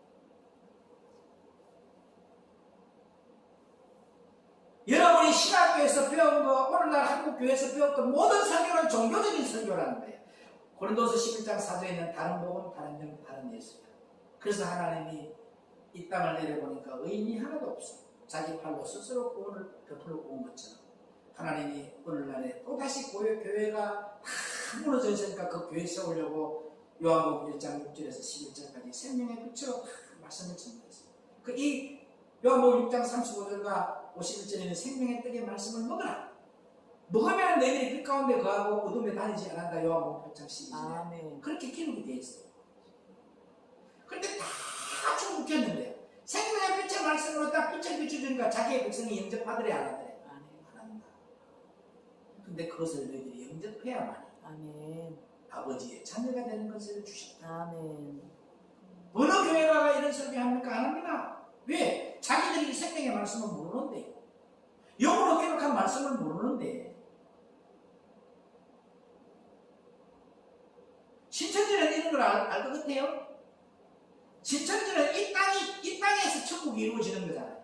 교회에서 배웠던 모든 설교는 종교적인 설교라는 거예요. 고린도서 11장 4절에는 다른 복음, 다른 영, 다른 예수야. 그래서 하나님이 이 땅을 내려보니까 의인이 하나도 없어. 자기 팔로 스스로 구원을 베풀어 온 것처럼 하나님이 오늘날에 또다시 교회가 다 무너져 있으니까 그 교회 세우려고 요한복음 1장 6절에서 11절까지 생명의 빛으로 다 말씀을 전했어요. 이 요한복음 6장 35절과 51절에는 생명의 떡의 말씀을 먹으라. 먹으면 너희들이 빛 가운데 거하고 어둠에 다니지 않는다. 요한복음 8장 12절에 아멘. 그렇게 기록이 되어 있어요. 그런데 다 죽겠는데요. 생명의 빛의 말씀으로 딱 빛을 비춰주니까 자기의 백성이 영접하더래 안 하더래? 안 한다. 근데 그것을 너희들이 영접해야만 아멘. 아버지의 자녀가 되는 것을 주셨다. 아멘. 어느 교회가 이런 설교합니까? 안 합니다. 왜? 자기들이 생명의 말씀을 모르는데, 영으로 기록한 말씀을 모르는데, 신천지는 이런 걸 알 것 같아요? 신천지는 이 땅에서 천국이 이루어지는 거잖아요.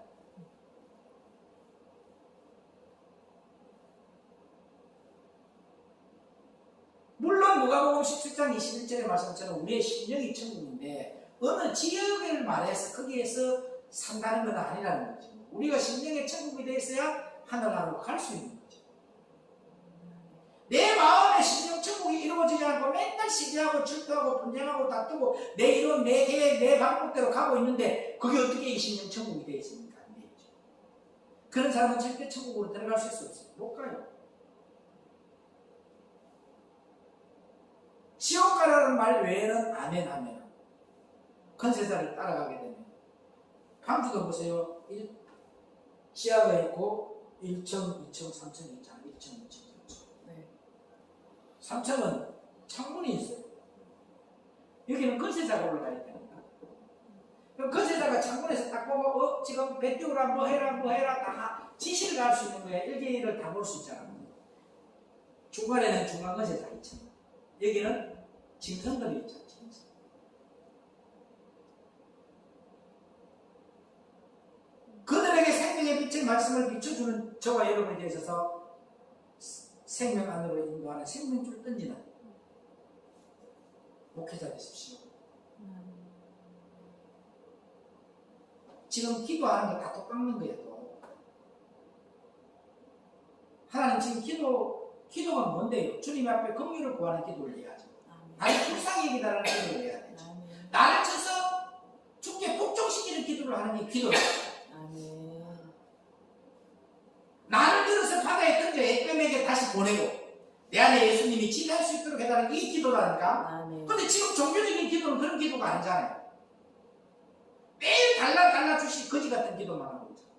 물론 누가복음 17장 21절의 말씀처럼 우리의 심령이 천국인데 어느 지역을 말해서 거기에서 산다는 건 아니라는 거죠. 우리가 심령의 천국이 되어 있어야 하늘나라로 갈 수 있는 거죠. 내 마음의 심령 천국이 이루어지지 않고 맨날 시기하고 질투하고 분쟁하고 다투고 내 이론, 내 계획, 내 방법대로 가고 있는데 그게 어떻게 이 심령 천국이 되어 있습니까? 안 되죠. 그런 사람은 절대 천국으로 들어갈 수 없어요. 못 가요. 지옥 가라는 말 외에는 아멘 하면 컨세사를 따라가게 되면 광주도 보세요. 지하가 있고 1층, 2층, 3층 있잖아요. 1층, 2층, 3층. 네. 3층은 창문이 있어요. 여기는 건세사가 올라가야 됩니다. 그럼 건세사가 창문에서 딱 보고 지금 배 띄우라 뭐 해라 다 지시를 할 수 있는 거야. 일기를 다 볼 수 있잖아. 중간에는 중간 건세사 있잖아. 여기는 짐승들이 있잖아. 짐승. 그들에게 생명의 빛의 말씀을 비춰주는 저와 여러분에 있어서 생명 안으로 인도하는 생명줄 던지는 목회자 되십시오. 지금 기도하는 거 다 똑같는 거예요. 또. 하나님 지금 기도가 뭔데요? 주님 앞에 긍휼을 구하는 기도를 해야죠. 나의 불쌍히 기다라는 기도를 해야 되죠. 나를 쳐서 죽게 복종시키는 기도를 하는 게 기도예요. 나를 들어서 바다에 던져 애뱀에게 다시 보내고 내 안에 예수님이 지배할 수 있도록 해달라는 이 기도라니까. 근데 지금 종교적인 기도는 그런 기도가 아니잖아요. 매일 달라 주시 거지 같은 기도만 하고 있잖아요.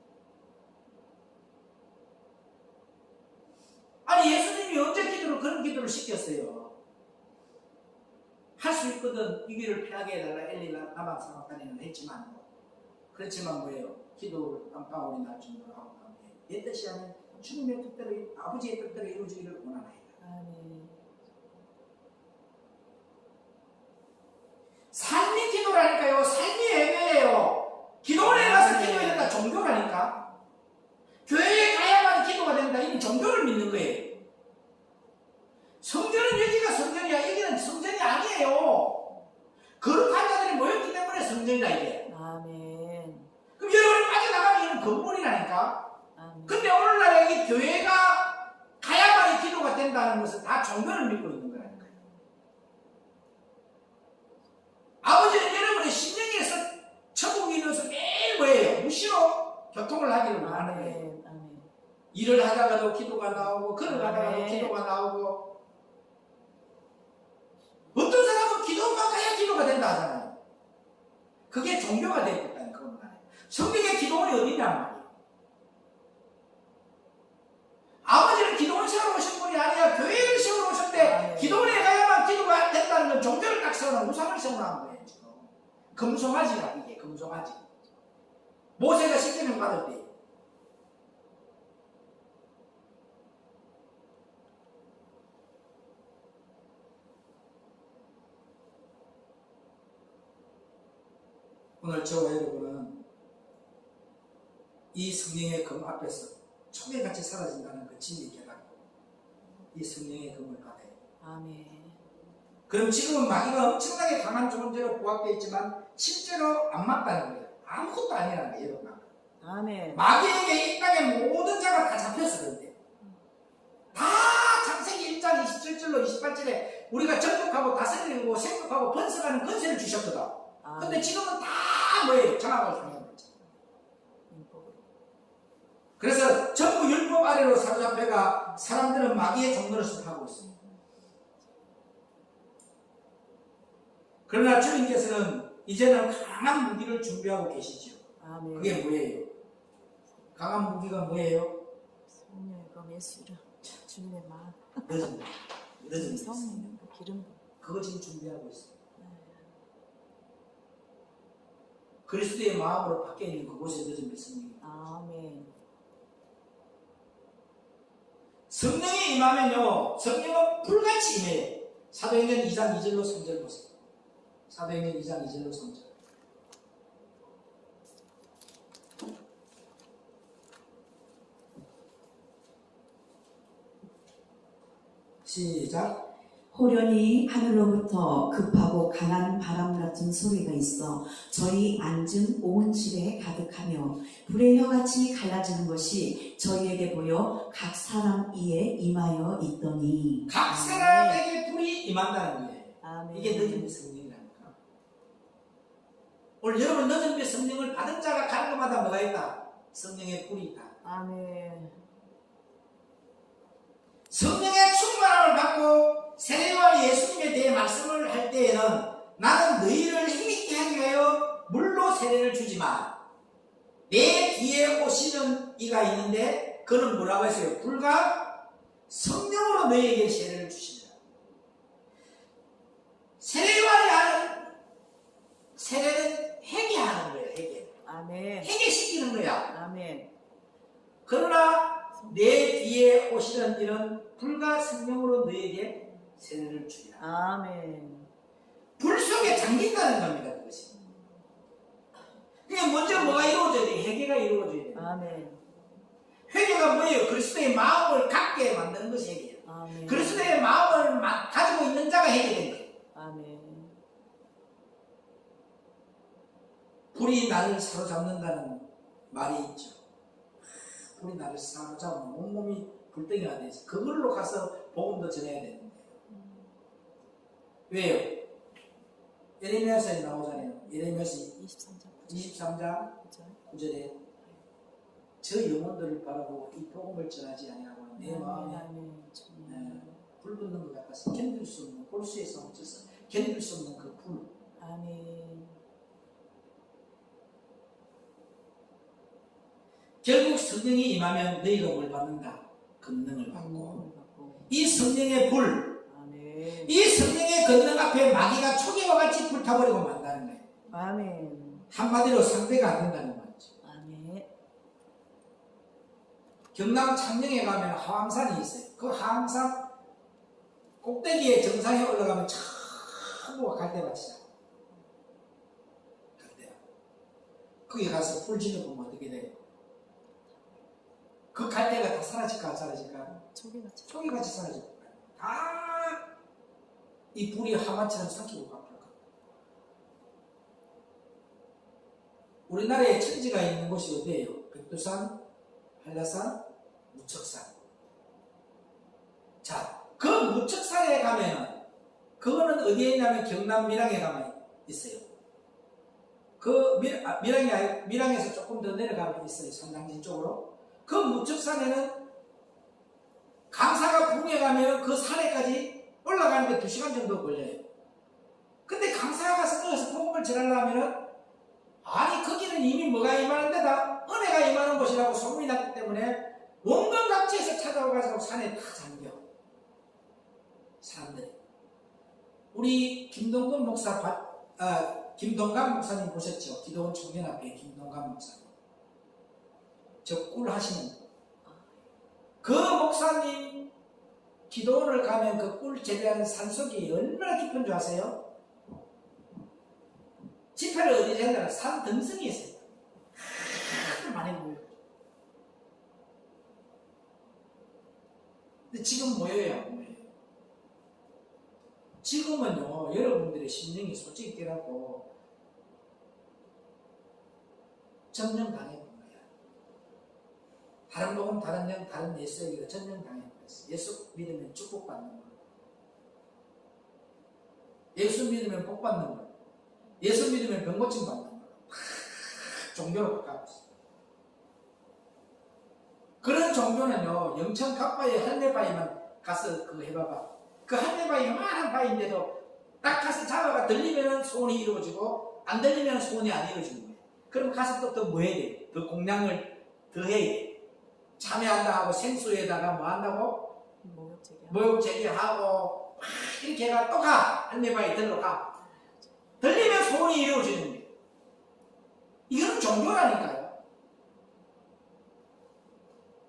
아니 예수님이 언제 그런 기도를 시켰어요? 할 수 있거든 이 길을 피하게 해달라 엘리나 나만 사막다니는 했지만 그렇지만 뭐예요? 기도를 깜빡하고 날 정도로 하고 내 뜻이 아닌 주님의 뜻대로 아버지의 뜻대로 이루어지기를 원하나이다. 삶이 기도라니까요. 삶이 예배예요. 기도원에 가서 기도해야 된다. 종교라니까. 교회에 가야만 기도가 된다. 이건 종교를 믿는 거예요. 성전은 여기가 성전이야. 여기는 성전이 아니에요. 거룩한 자들이 모였기 때문에 성전이다 이게. 아멘. 그럼 여러분이 빠져나가면 이건 건물이라니까. 아멘. 근데 오늘날 이 교회가 가야만이 기도가 된다는 것은 다 종교를 믿고 있는 거라니까요. 아버지는 여러분의 심령에서 천국이 있어서 매일 뭐예요? 무시로 교통을 하기를 원하는 거예요. 아멘. 일을 하다가도 기도가 나오고 걸어가다가도 아멘. 기도가 나오고 어떤 사람은 기도가 가야 기도가 된다 하잖아요. 그게 종교가 되겠다는 그런 말이에요. 성경에 기도원이 어디냔 말이에요. 아버지는 기도원 세워놓으신 분이 아니라 교회를 세워놓으셨는데 기도원에 가야만 기도가 된다는 건 종교를 딱 세워놓은 우상을 세워놓은 거예요. 지금. 금송아지라 이게 금송아지. 모세가 십계명 받을 때 오늘 저와 여러분은 이 성령의 금 앞에서 초계같이 사라진다는 그 진리 깨닫고 이 성령의 검을 받아요. 아멘. 그럼 지금은 마귀가 엄청나게 강한 존재로 부각되어 있지만 실제로 안 맞다는 거예요. 아무것도 아니라는 거예요. 여러분. 아멘. 마귀에게 이 땅의 모든 자가 다 잡혔어. 그런데 다 창세기 1장 27절로 28절에 우리가 정복하고 다스리고 생각하고 번성하는 권세를 주셨거든. 근데 지금은 다 뭐예요? 장악을 당하는 거죠. 그래서 전부 율법 아래로 사로잡혀가 사람들은 마귀의 종노릇을 하고 있습니다. 그러나 주님께서는 이제는 강한 무기를 준비하고 계시죠. 아멘. 그게 뭐예요? 강한 무기가 뭐예요? 성령의 검 예수를 주님의 마음. 늦은 성령 기름. 그거 지금 준비하고 있어요. 그리스도의 마음으로 밖에 있는 그곳에 늦은 성령. 아멘. 성령이 임하면요, 성령은 불같이 임해요. 사도행전 2장 2절로 3절 보세요. 사도행전 2장 2절로 3절. 시작. 호련히 하늘로부터 급하고 강한 바람 같은 소리가 있어 저희 앉은 온 집에 가득하며 불의 혀같이 갈라지는 것이 저희에게 보여 각 사람 이에 임하여 있더니. 각 사람에게 불이 임한다는 거예요. 아멘. 이게 늦은 성령이라니까. 오늘 여러분 늦은 성령을 받은 자가 가는 것마다 뭐가 있다? 성령의 불이 있다. 아멘. 성령의 충만함을 받고 세례요한 예수님에 대해 말씀을 할 때에는 나는 너희를 힘있게 하기 위하여 물로 세례를 주지만 내 뒤에 오시는 이가 있는데 그는 뭐라고 했어요? 불과 성령으로 너희에게 세례를 주시리라. 세례요한이 하는 세례는 회개하는 거예요. 회개. 아멘. 회개시키는 거야. 아멘. 그러나 내 뒤에 오시는 이는 불과 성령으로 너희에게 세례를 주리라. 아멘. 불 속에 잠긴다는 겁니다. 그것이. 그러니까 먼저 뭐가 이루어져야 돼? 회개가 이루어져야 돼. 아멘. 회개가 뭐예요? 그리스도의 마음을 갖게 만드는 것이 회개예요. 아멘. 그리스도의 마음을 가지고 있는 자가 회개된 거예요. 아멘. 불이 나를 사로잡는다는 말이 있죠. 불이 나를 사로잡으면 온몸이 불덩이가 돼서 그걸로 가서 복음도 전해야 되는데 왜요? 예레미야서에 나오잖아요. 예레미야서 23장 9절에 저 영혼들을 바라보고 이 복음을 전하지 아니하고 내 마음에 불 붙는 것 같아서 견딜 수 없는 골수에서 멈춰서 견딜 수 없는 그 불. 아멘. 결국 성령이 임하면 너희가 뭘 받는다? 권능을 받고 이 성령의 불, 아멘. 이 성령의 권능 앞에 마귀가 초계와 같이 불타버리고 만다는 거예요. 아멘. 한마디로 상대가 안 된다는 말이죠. 아멘. 경남 창녕에 가면 하왕산이 있어요. 그 하왕산 꼭대기에 정상에 올라가면 전부 갈대밭이잖아. 갈대밭. 거기 가서 불 지르면 어떻게 돼요? 그 갈대가 다 사라질까 안 사라질까? 초기같이 사라질 거예요. 다 이 불이 하마처럼 삭히고 갚을 거예요. 우리나라에 천지가 있는 곳이 어디예요? 백두산, 한라산, 무척산. 자, 그 무척산에 가면은 그거는 어디에 있냐면 경남 밀양에 가면 있어요. 그 밀양에서 조금 더 내려가면 있어요. 산당진 쪽으로. 그 무척산에는 강사가 붕에 가면 그 산에까지 올라가는데 2시간 정도 걸려요. 근데 강사가 가서 거기서 복음을 전하려면은 아니 거기는 이미 뭐가 임하는 데다 은혜가 임하는 곳이라고 소문이 났기 때문에 원건 각지에서 찾아와가지고 산에 다 잠겨. 사람들이. 우리 김동건 김동관 목사님 보셨죠? 기도원 청년 앞에 김동관 목사님. 저 꿀 하시는 그 목사님 기도원을 가면 그 꿀 재배하는 산속이 얼마나 깊은 줄 아세요? 집회를 어디서 했나? 산 등성이에 있어요. 많이 보여요. 근데 지금 뭐예요? 안 뭐예요? 지금은요, 여러분들의 심령이 솔직히 깨닫고 점령당해본 거야. 다른 복음, 다른 영, 다른 예수에게 점령당해버렸어. 예수 믿으면 축복받는 거. 예수 믿으면 복받는 거. 예수 믿으면 병고침 받는 거. 종교로 바꿔버렸어. 그런 종교는요, 영천 각바위 할매바위만 가서 그거 해봐봐. 그 할매바위 요만한 바위인데도 딱 가서 잡아가 들리면 소원이 이루어지고 안 들리면 소원이 안 이루어지는 거예요. 그럼 가서 또 뭐 해야 돼? 더 공량을 더 해야 돼. 참여한다 하고 생수에다가 뭐 한다고? 모욕 제기하고 막 이렇게 해가 또 가. 할매바위 들러가. 들리면 소원이 이루어지는 거예요. 이건 종교라니까요.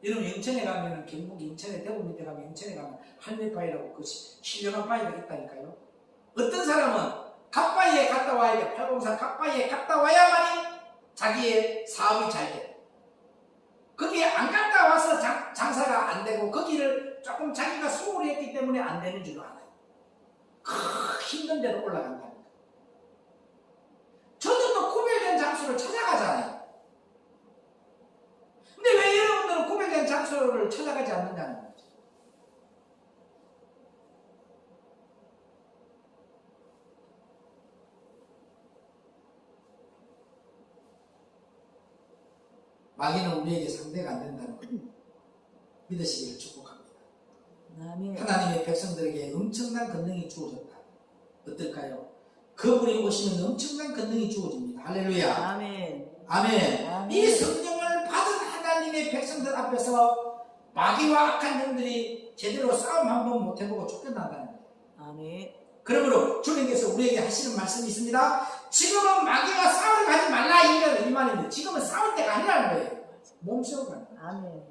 여러분 영천에 가면은 경북 영천에 대구 밑에 가면 영천에 가면 할매바위라고 그 신령한 바위가 있다니까요. 어떤 사람은 갓바위에 갔다 와야 돼. 804 갓바위에 갔다 와야만이 자기의 사업이 잘 돼. 거기에 안 갔다 와서 장사가 안 되고 거기를 조금 자기가 소홀히 했기 때문에 안 되는 줄 알아요. 힘든 데로 올라간다니까. 저도 또 구별된 장소를 찾아가잖아요. 근데 왜 여러분들은 구별된 장소를 찾아가지 않는다는 거죠? 마귀는 우리에게 상대가 안 된다는 걸 믿으시기를 축복합니다. 아멘. 하나님의 백성들에게 엄청난 권능이 주어졌다. 어떨까요? 그분이 오시면 엄청난 권능이 주어집니다. 할렐루야. 아멘. 아멘. 아멘. 이 성령을 받은 하나님의 백성들 앞에서 마귀와 악한 영들이 제대로 싸움 한번 못 해보고 쫓겨난다는 거예요. 아멘. 그러므로 주님께서 우리에게 하시는 말씀이 있습니다. 지금은 마귀와 싸우러 가지 말라 이 말입니다. 지금은 싸울 때가 아니라는 거예요. 몸싸움이 아니라. 아멘.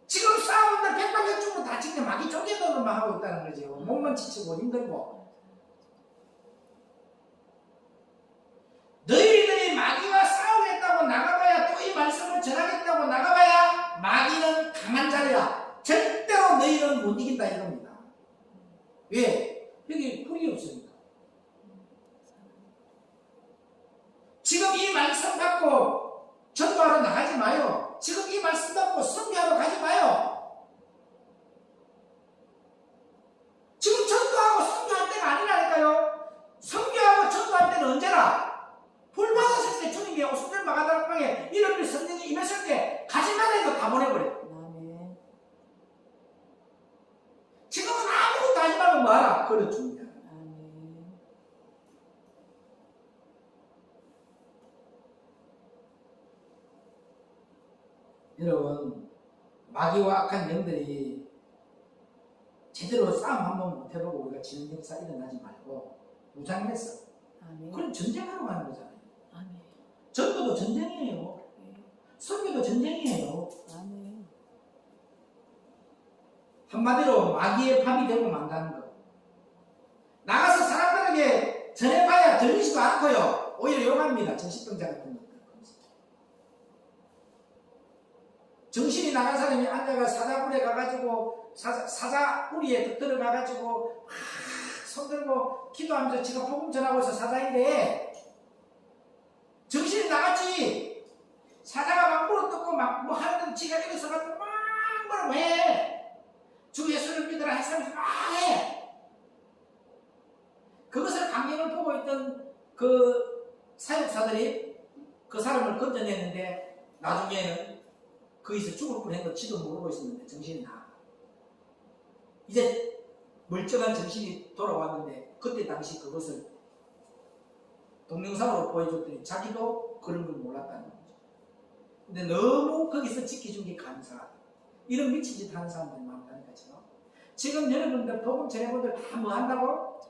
지금 싸움들 백발백중으로 다치게 마귀 쫓겨도만 하고 있다는 거죠. 몸만 지치고 힘들고. 너희들이 마귀와 싸우겠다고 나가봐야 또 이 말씀을 전하겠다고 나가봐야 마귀는 강한 자리야. 절대로 너희는 못 이긴다 이겁니다. 왜? 여기 불이 없으니까. 지금 이 말씀 갖고 전도하러 나가지 마요. 지금 이 말씀 갖고 선교하러 가지 마요. 지금 전도하고 선교할 때가 아니라니까요. 선교하고 전도할 때는 언제나? 불 받았을 때 주님께 오순절 마가다락방에 이름이 성령이 임했을 때 가지만 해도 다 보내버려. 아멘. 지금은 아무것도 하지 말고 뭐하라? 그래 줍니다. 아멘. 여러분, 마귀와 악한 영들이 제대로 싸움 한번 못 해보고 우리가 지는 역사 일어나지 말고 무장했어. 아멘. 그럼 전쟁하러 가는 거잖아요. 아멘. 전도도 전쟁이에요. 선교도 전쟁이에요. 아멘. 한마디로 마귀의 밥이 되고 만다는 거. 나가서 사람들에게 전해봐야 들리지도 않고요. 오히려 욕합니다. 정신병자 같은 것들. 정신이 나간 사람이 앉아가 사자굴에 가가지고 사자우리에 들어가가지고 손들고 기도하면서 지가 복음 전하고 있어. 사자인데 정신이 나갔지. 사자가 막 물어뜯고 막 뭐 하는데 지가 일어서가지고 막 뭐라고 해. 주 예수를 믿으라 해서 막 해. 그것을 광경을 보고 있던 그 사역사들이 그 사람을 건져냈는데 나중에는 거기서 죽을 뻔했는 지도 모르고 있었는데 정신이 나. 이제 멀쩡한 정신이 돌아왔는데 그때 당시 그것을 동영상으로 보여줬더니 자기도 그런 걸 몰랐다는 거죠. 근데 너무 거기서 지켜준 게 감사하다. 이런 미친 짓 하는 사람들이 많다니까 지금 여러분들 복음 전해분들 다 뭐 한다고?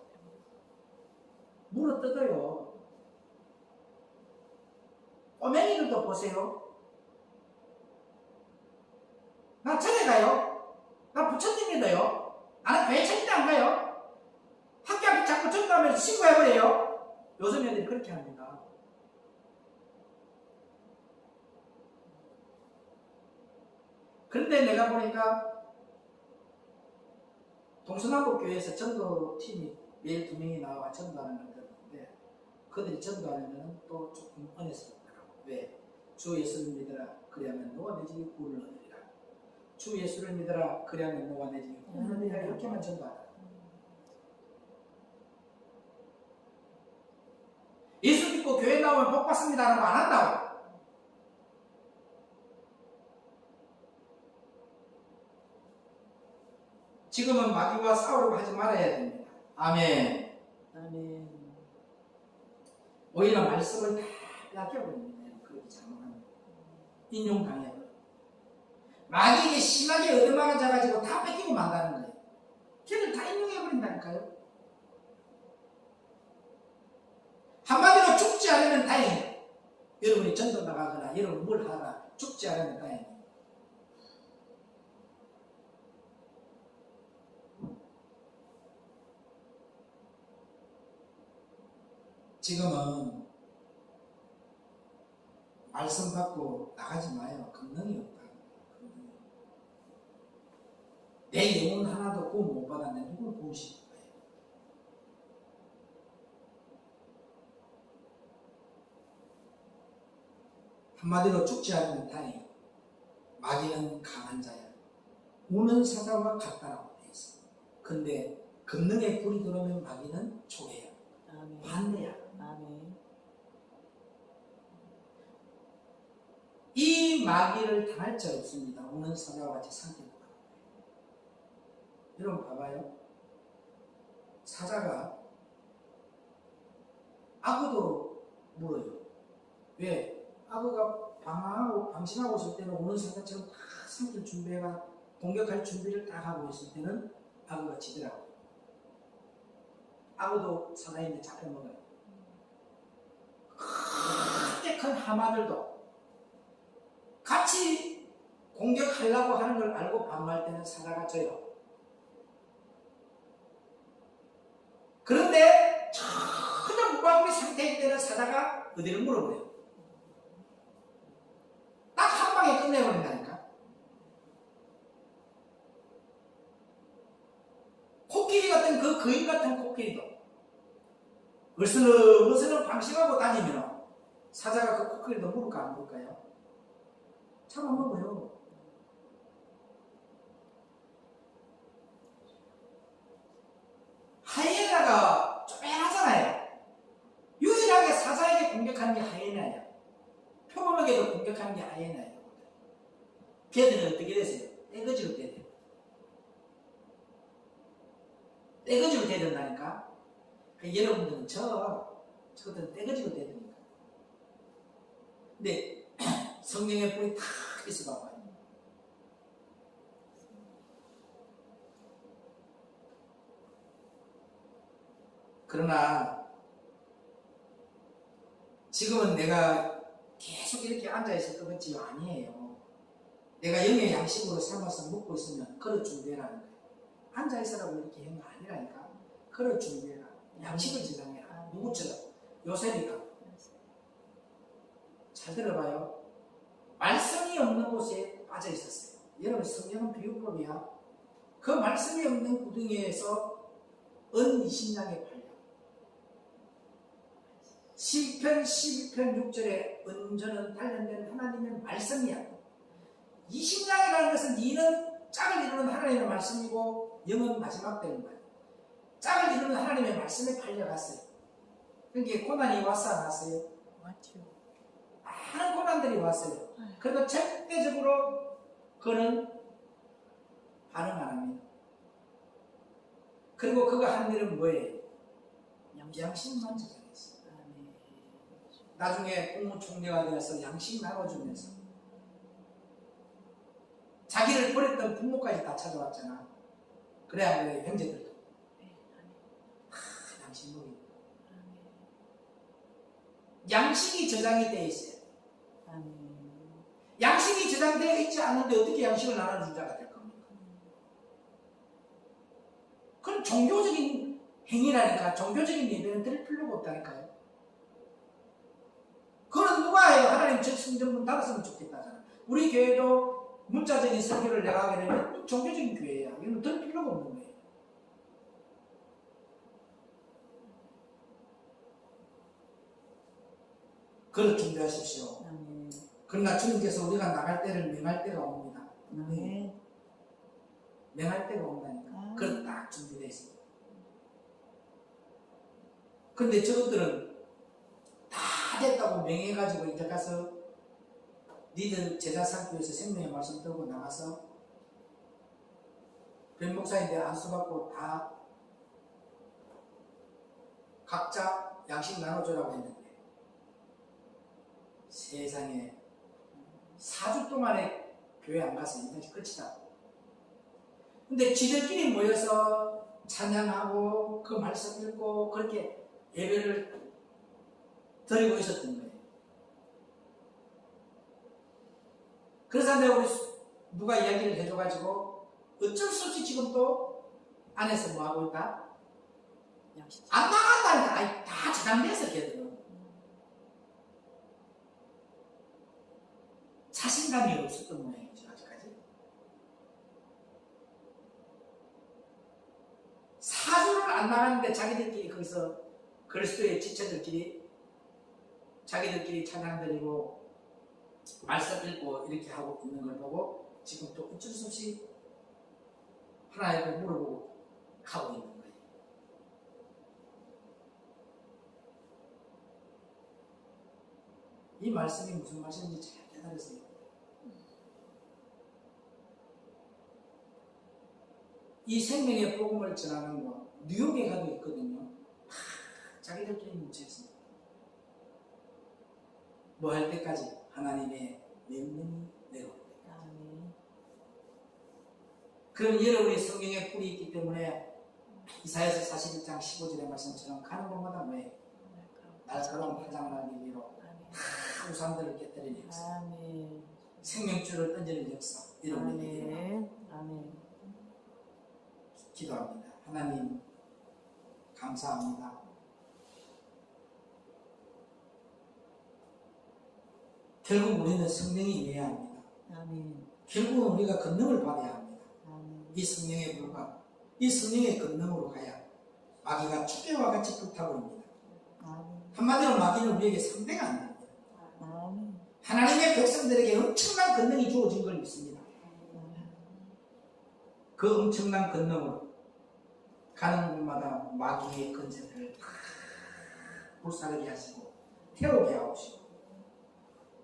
물어 뜯어요. 꼬맹이들도 보세요. 나 전에 가요. 나 부처님 믿어요. 나는 교회 절대 안 가요. 학교 앞에 자꾸 전도하면서 신고해버려요. 요즘 애들이 그렇게 합니다. 그런데 내가 보니까 동서남북교회에서 전도팀이 매일 2명이 나와 전도하는 걸 들었는데 그들이 전도하려면 또 조금 어렵더라고. 왜? 주 예수를 믿어라. 그리하면 너와 내 집이 구원을 얻으리라. 주 예수를 믿어라. 그리하면 너와 내 집이 구원을 얻으리라. 이렇게만 전도하더라. 예수 믿고 교회 나오면 복 받습니다라고 안 한다고. 지금은 마귀와 싸우려고 하지 말아야 됩니다. 아멘. 아멘. 오히려 말씀을 다 낚여버립니다. 그렇게 잘못하면 인용당해요. 마귀에게 심하게 얻어맞아가지고 다 뺏기고 만다는 거예요. 걔를 다 인용해버린다니까요. 한마디로 죽지 않으면 다행이에요. 여러분이 전도 나가거나 여러분 뭘 하거나 죽지 않으면 다행이에요. 지금은 말씀 받고 나가지 마요. 권능이 없다. 내 영혼 하나도 구원 못 받았는데 누굴 구원시킬 거예요? 한마디로 죽지 않으면 다행이에요. 마귀는 강한 자야. 우는 사자와 같다라고 되어 있어요. 근데 권능의 불이 들어오면 마귀는 초래야. 아멘. 반대야. 아멘. 이 마귀를 당할 자 없습니다. 우는 사자와 같이 상태가. 여러분 봐봐요. 사자가 악어도 물어요. 왜? 악어가 방심하고 있을 때는 우는 사자처럼 다 삼킬 준비해가 공격할 준비를 딱 하고 있을 때는 악어가 지더라고요. 악어도 사자인데 잡혀먹어요. 크게 큰 하마들도 같이 공격하려고 하는 걸 알고 방어할 때는 사자가 져요. 그런데 전혀 무방비 상태일 때는 사자가 어디를 물어버려요. 딱 한 방에 끝내버린다니까. 코끼리 같은 그 거인 같은 코끼리도 으스렁으스렁 방심하고 다니면 사자가 그 코끼리도 물을까 안 물을까요? 잡아먹어요. 하이에나가 쪼매하잖아요. 유일하게 사자에게 공격하는 게 하이에나예요. 표범에게도 공격하는 게 하이에나예요. 걔들은 어떻게 되세요? 떼거지로 떼요. 떼거지로 떼야 된다니까. 여러분들은 저것들은 떼거지로 떼야 됩니까? 근데 성령의 불이 탁 있어 봐봐요. 그러나 지금은 내가 계속 이렇게 앉아있을 것 같지 아니에요. 내가 영의 양식으로 삼아서 먹고 있으면 그릇 준비해라는 거예요. 앉아있으라고 이렇게 한 거 아니라니까. 그릇 준비해라. 양식을 지당해라. 누구처럼? 요셉이가. 잘 들어봐요. 말씀이 없는 곳에 빠져 있었어요. 여러분 성경은 비유법이야. 그 말씀이 없는 구덩이에서 은 20냥에 팔려. 시편 12편 6절에 은전은 단련된 하나님의 말씀이야. 20냥이라는 것은 이는 짝을 이루는 하나님의 말씀이고 영은 마지막 때인 거야. 짝을 이루는 하나님의 말씀에 팔려갔어요. 그러니까 고난이 왔어 안 왔어요? 맞죠. 많은 고난들이 왔어요. 그래도 절대적으로 그는 반응 안 합니다. 그리고 그가 하는 일은 뭐예요? 양식만 제작했어요. 나중에 국무총리가 되어서 양식 나눠주면서 자기를 버렸던 부모까지 다 찾아왔잖아. 그래야 그래 형제들도 양식 먹이. 양식이 저장이 되어 있어요. 양식이 저장되어 있지 않은데 어떻게 양식을 나눠준 자가 될 겁니까? 그건 종교적인 행위라니까. 종교적인 예배는 드릴 필요가 없다니까요. 그건 누가 해요? 하나님 저 성전 문 닫았으면 좋겠다잖아. 우리 교회도 문자적인 설교를 내가 하게 되면 종교적인 교회야. 이건 들 필요가 없는 거예요. 그렇게 준비하십시오. 아멘. 그러나 주님께서 우리가 나갈 때를 명할 때가 옵니다. 아멘. 명할 때가 온다니까. 아. 그건 딱 준비되어 있습니다. 근데 저것들은 다 됐다고 명해가지고 이제 가서 니들 제자 삼기 위해서 생명의 말씀 들고 나가서 변 목사인데 안수받고 다 각자 양식 나눠주라고 했는데 세상에 4주 동안에 교회 안 가서 인생이 끝이다. 근데 지들끼리 모여서 찬양하고 그 말씀 읽고 그렇게 예배를 드리고 있었던 거예요. 그래서 내가 우리 누가 이야기를 해줘가지고 어쩔 수 없이 지금 또 안에서 뭐 하고 있다? 안 나간다니까. 아니, 다 저장돼서 걔들은 자신감이 없었던 모양이죠. 아직까지 4주를 안 나갔는데 자기들끼리 거기서 그리스도의 지체들끼리 자기들끼리 찬양 드리고 말씀 읽고 이렇게 하고 있는 걸 보고 지금 또 어쩔 수 없이 하나님께 물어보고 가고 있는 거예요. 이 말씀이 무슨 말씀인지 잘 깨달으세요. 이 생명의 복음을 전하는 거 뉴욕에 가도 있거든요. 자기들끼리 뭉쳐있습니다. 뭐 할 때까지? 하나님의 명령이 내려올 때까지. 그럼 여러분이 성경에 뿔이 있기 때문에 이사야서 41장 15절의 말씀처럼 가는 곳마다 뭐예요? 날카로운 화장을 하기 위로 우상들을 깨뜨리는 역사, 생명줄을 던지는 역사, 이런 일이 일어나고 기도합니다. 하나님 감사합니다. 결국 우리는 성령이 임해야 합니다. 결국은 우리가 권능을 받아야 합니다. 이 성령의 불과 이 성령의 권능으로 가야 마귀가 촛대와 같이 불타버립니다. 한마디로 마귀는 우리에게 상대가 안 됩니다. 하나님의 백성들에게 엄청난 권능이 주어진 걸 믿습니다. 그 엄청난 권능으로 가는 곳마다 마귀의 권세들을 다 불사르게 하시고 태우게 하옵시고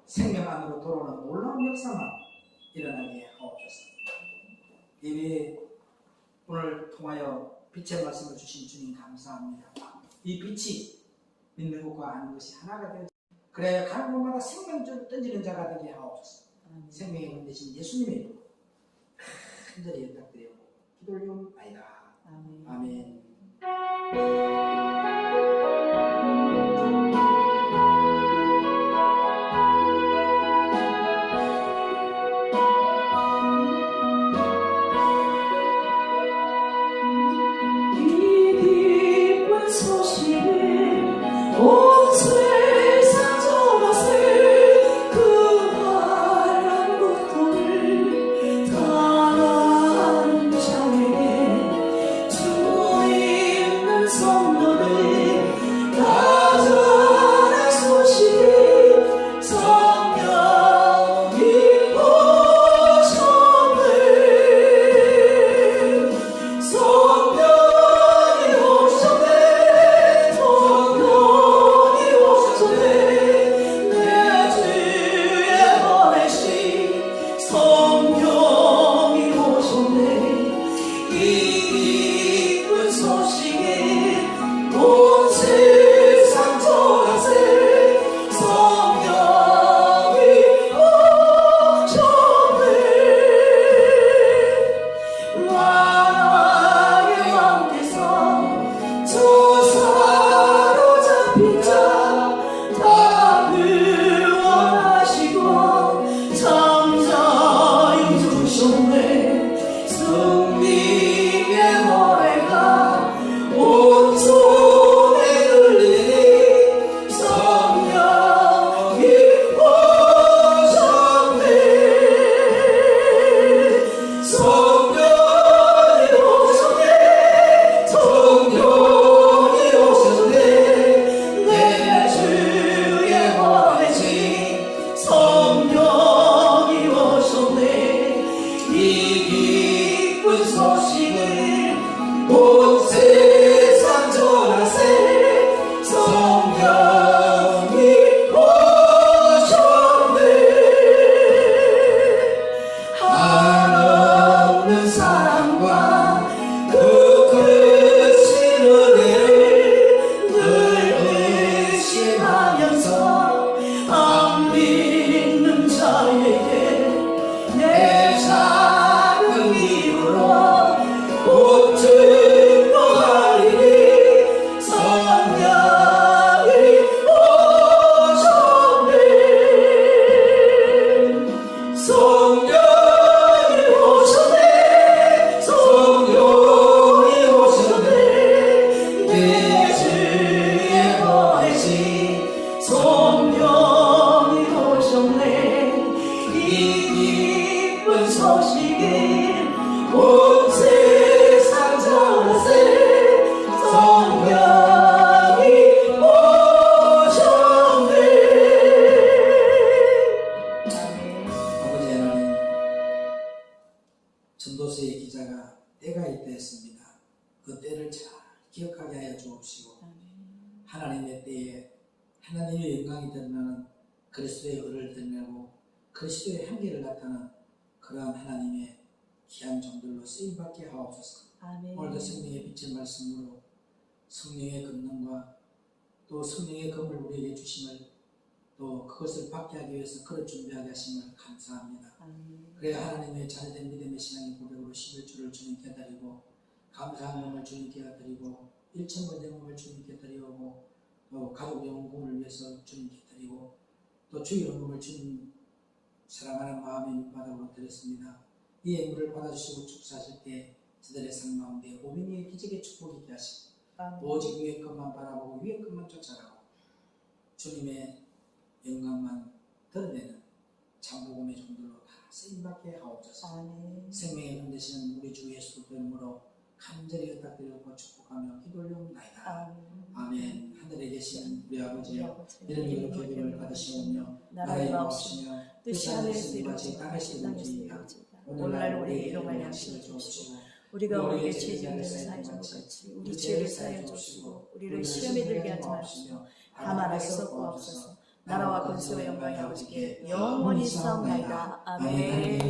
생명 안으로 돌아오는 놀라운 역사만 일어나게 하옵소서. 예배에 오늘 통하여 빛의 말씀을 주신 주님 감사합니다. 이 빛이 믿는 것과 아는 것이 하나가 되어 그래야 가는 곳마다 생명줄 던지는 자가 되게 하옵소서. 생명의 문 대신 예수님의 이름으로 간절히 연락드려 기도올리옵나이다. 아멘. 온 세상 저것을 그 바람 고통을 당한 자에게 주 있는 성도들 가져라 소식 성령이 오셨네 성령이 오셨네 성령이 오셨네 하나님의 영광이 드러나는 그리스도의 의를 드러내고 그리스도의 향기를 나타내는 그러한 하나님의 귀한 종들로 쓰임받게 하옵소서. 아멘. 오늘도 성령의 빛의 말씀으로 성령의 권능과 또 성령의 검을 우리에게 주심을 또 그것을 받게 하기 위해서 그릇 준비하게 하심을 감사합니다. 아멘. 그래야 하나님의 자녀된 믿음의 신앙의 고백으로 11주를 주님께 드리고 감사한 몸을 주님께 드리고 일천번째 몸을 주님께 드리고 또 가족 영혼을 위해서 주님께 드리고 또 주의 영혼을 주님 사랑하는 마음의 밑바닥으로 드렸습니다. 이 예물을 받아주시고 축사하실 때 저들의 삶 가운데 오민의 기적의 축복이 있게 하시고 오직 위의 것만 바라보고 위의 것만 쫓아가고 주님의 영광만 드러내는 참복음의 종들로 다 쓰임받게 하옵소서. 아멘. 생명의 문 되시는 우리 주 예수 이름으로 간절히 부탁드리고 축복하며 기도 올려옵나이다. 아멘. 하늘에 계시는 우리 아버지 이름으로 기도를 받으시오며 나라의 마옵시며 뜻이 하늘에서 이루어진 땅에서 이루어지이다. 오늘날 우리에게 일용할 양식을 주옵시고 우리가 우리에게 죄 지은 자를 사하여 준 것 같이 우리 죄를 사하여 주옵시고 우리를 시험에 들게 하지 마옵시며 다만 악에서 구하옵소서. 나라와 권세와 영광이 아버지께 영원히 있사옵나이다. 아멘.